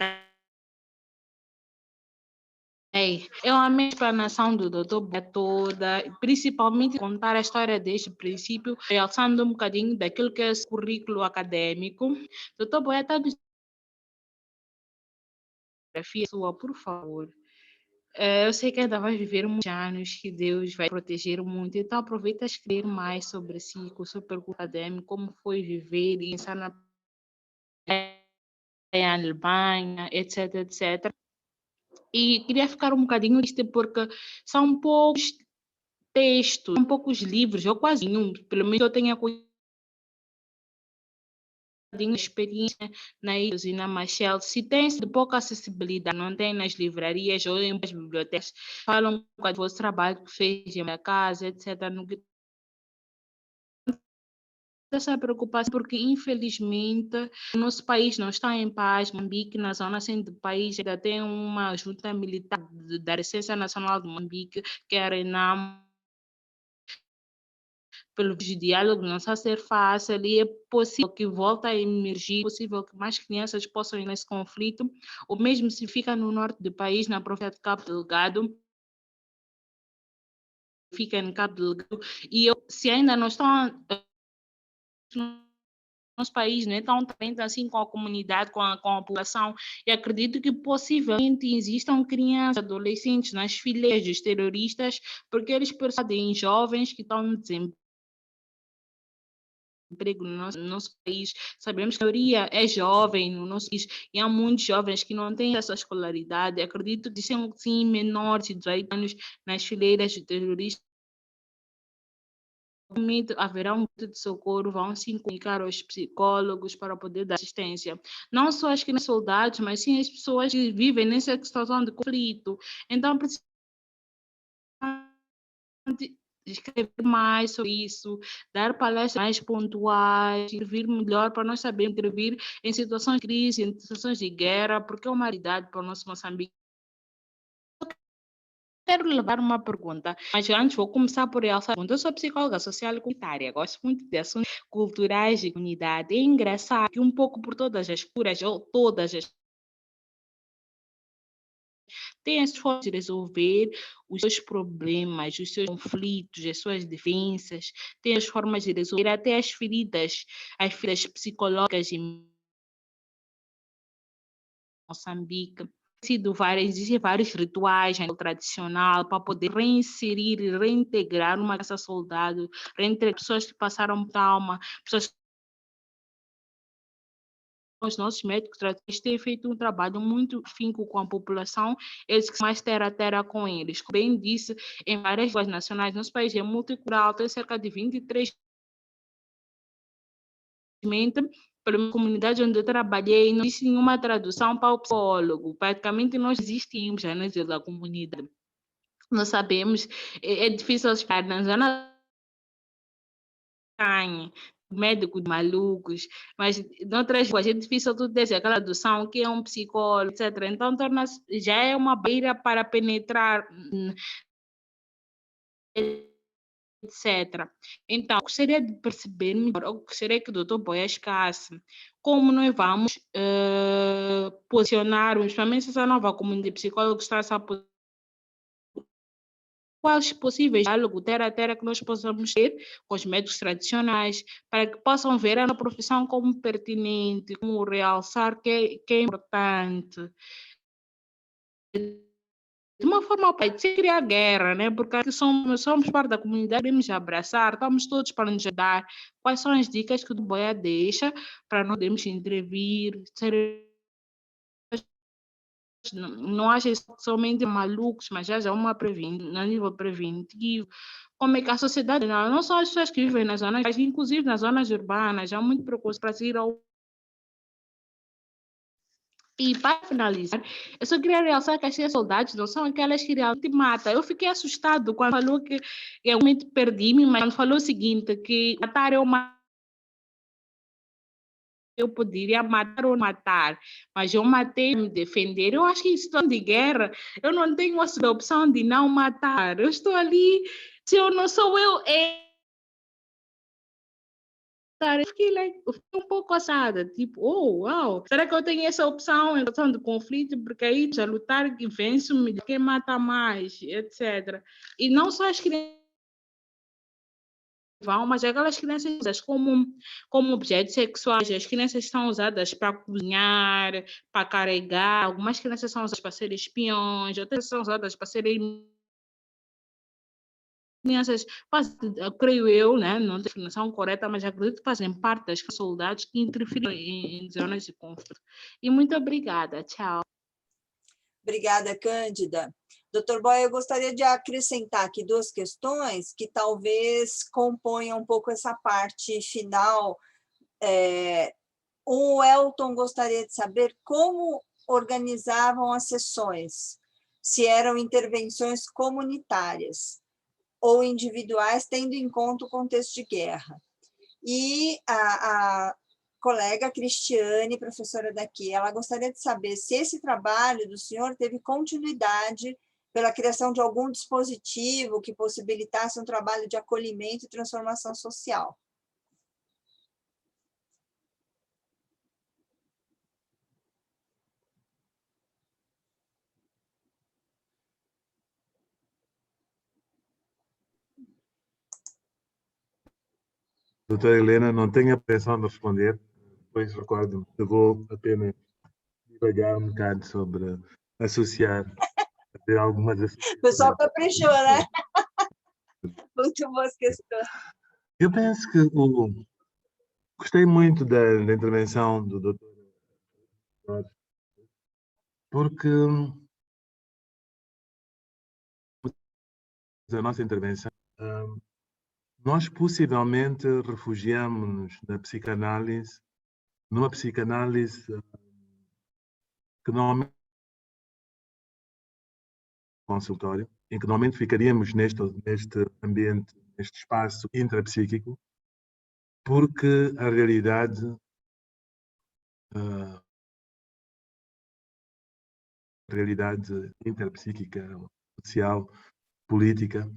eu amei a explanação do Dr. Boia toda, principalmente contar a história desde o princípio, realçando um bocadinho daquilo que é esse currículo acadêmico. Dr. Boia, está no sua, por favor. Eu sei que ainda vai viver muitos anos, que Deus vai proteger muito, então aproveita a escrever mais sobre si, com o seu percurso acadêmico, como foi viver e pensar na Alemanha, etc, etc. E queria ficar um bocadinho triste porque são poucos textos, são poucos livros, ou quase nenhum, pelo menos eu tenho experiência na usina Machel. Se tem de pouca acessibilidade, não tem nas livrarias ou em bibliotecas, falam com o vosso trabalho que fez em minha casa, etc. Essa preocupação, porque infelizmente o nosso país não está em paz. Moçambique, na zona centro do país, ainda tem uma junta militar da Resistência Nacional de Moçambique, que é a RENAM. Pelo diálogo não está a ser fácil e é possível que volte a emergir, é possível que mais crianças possam ir nesse conflito, ou mesmo se fica no norte do país, na província de Cabo Delgado, fica em Cabo Delgado, e se ainda não estão no nosso país, né, tão também assim com a comunidade, com a população, e acredito que possivelmente existam crianças, adolescentes nas fileiras dos terroristas, porque eles percebem jovens que estão no desemprego no nosso país. Sabemos que a maioria é jovem no nosso país e há muitos jovens que não têm essa escolaridade. Acredito que são sim menores de 18 anos nas fileiras de terroristas. Haverá um grupo de socorro, vão se comunicar aos psicólogos para poder dar assistência. Não só as crianças soldados, mas sim as pessoas que vivem nessa situação de conflito. Então, precisamos escrever mais sobre isso, dar palestras mais pontuais, servir melhor para nós sabermos intervir em situações de crise, em situações de guerra, porque é uma realidade para o nosso Moçambique. Quero levar uma pergunta, mas antes vou começar por realçar. Eu sou psicóloga social e comunitária, gosto muito de assuntos culturais de comunidade. É engraçado que um pouco por todas as curas, ou todas as têm as formas de resolver os seus problemas, os seus conflitos, as suas diferenças, têm as formas de resolver até as feridas psicológicas em Moçambique. Existem vários rituais tradicionais para poder reinserir e reintegrar uma casa soldado, reintegrar pessoas que passaram trauma, pessoas. Os nossos médicos tratantes têm feito um trabalho muito finco com a população, eles que são mais terra a terra com eles. Como bem disse, em várias línguas nacionais, nosso país é multicultural, tem cerca de 23 pela comunidade onde eu trabalhei, não existe nenhuma tradução para o psicólogo. Praticamente nós existimos já da comunidade. Nós sabemos, é difícil explicar na zona médicos malucos, mas em outras línguas é difícil tu dizer aquela tradução que é um psicólogo, etc. Então já é uma barreira para penetrar, etc. Então, gostaria de perceber melhor, eu gostaria que o Dr. Boia explicasse como nós vamos posicionar, principalmente essa nova comunidade de psicólogos está a posicionar, quais possíveis diálogos terra a terra que nós possamos ter com os médicos tradicionais, para que possam ver a profissão como pertinente, como realçar que é importante. De uma forma para sem criar guerra, né? Porque aqui somos parte da comunidade, devemos abraçar, estamos todos para nos ajudar. Quais são as dicas que o Boia deixa para nós podermos intervir, não acha somente malucos, mas já uma no nível preventivo. Como é que a sociedade, não só as pessoas que vivem nas zonas, mas inclusive nas zonas urbanas, já muito precoce para seguir ao. E para finalizar, eu só queria realçar que as saudades não são aquelas que realmente matam. Eu fiquei assustado quando falou que eu realmente perdi-me, mas quando falou o seguinte, que matar é uma. Eu poderia matar ou matar, mas eu matei me defender. Eu acho que em situação de guerra, eu não tenho a opção de não matar. Eu estou ali, se eu não sou eu, eu fiquei um pouco assada, tipo, uau, será que eu tenho essa opção em situação de conflito? Porque aí já lutar que vence-me, quem mata mais, etc. E não só as crianças mas aquelas crianças como objetos sexuais, as crianças são usadas para cozinhar, para carregar, algumas crianças são usadas para ser espiões, outras são usadas para serem crianças, creio eu, né, não tenho definição correta, mas acredito que fazem parte das soldados que interferem em zonas de conflito. E muito obrigada, tchau. Obrigada, Cândida. Doutor Boia, eu gostaria de acrescentar aqui duas questões que talvez componham um pouco essa parte final. O Elton gostaria de saber como organizavam as sessões, se eram intervenções comunitárias ou individuais, tendo em conta o contexto de guerra. E a colega Cristiane, professora daqui, ela gostaria de saber se esse trabalho do senhor teve continuidade pela criação de algum dispositivo que possibilitasse um trabalho de acolhimento e transformação social. Doutora Helena, não tenho a pretensão de responder, depois recordo-me, eu vou apenas divagar um bocado sobre associar, ter algumas associações. O pessoal caprichou, né? Muito boas questões. Eu penso que gostei muito da intervenção do doutor, porque a nossa intervenção, nós possivelmente refugiamos-nos na psicanálise, numa psicanálise que normalmente consultório, em que normalmente ficaríamos neste ambiente, neste espaço intrapsíquico, porque a realidade interpsíquica, social, política,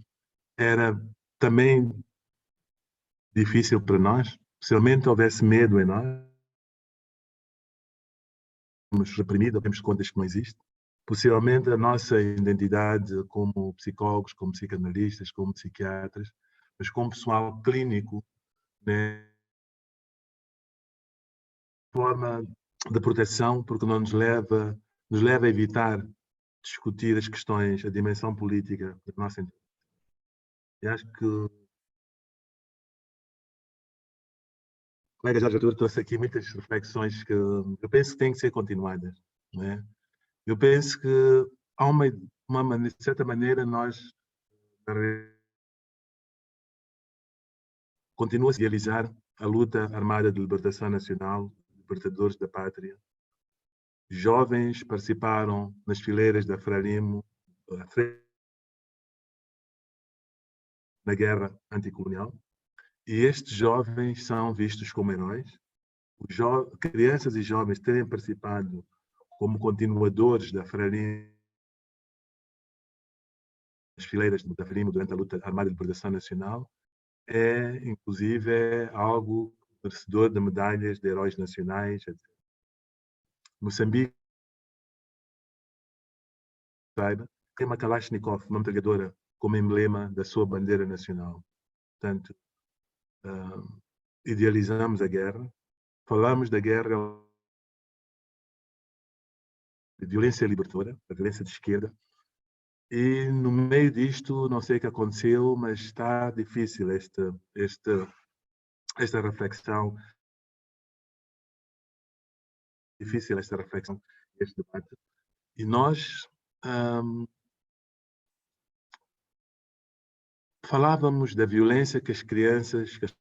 era também difícil para nós, especialmente houvesse medo em nós, temos reprimido, temos contas que não existe, possivelmente a nossa identidade como psicólogos, como psicanalistas, como psiquiatras, mas como pessoal clínico, né? Forma de proteção, porque não nos leva a evitar discutir as questões, a dimensão política da nossa identidade. E acho que o colega Jorge Artur trouxe aqui muitas reflexões que eu penso que têm que ser continuadas, não é? Eu penso que há de certa maneira, nós continua a idealizar a luta armada de libertação nacional, libertadores da pátria. Jovens participaram nas fileiras da Frelimo na guerra anticolonial, e estes jovens são vistos como heróis. Crianças e jovens terem participado como continuadores da Frelimo, nas fileiras da Frelimo durante a luta armada de libertação nacional, inclusive, algo merecedor de medalhas de heróis nacionais, etc. Moçambique tem uma Kalashnikov, uma metralhadora, como emblema da sua bandeira nacional. Portanto, idealizamos a guerra, falamos da guerra de violência libertadora, a violência de esquerda, e no meio disto, não sei o que aconteceu, mas está difícil esta reflexão, este debate. E nós falávamos da violência que as crianças, que as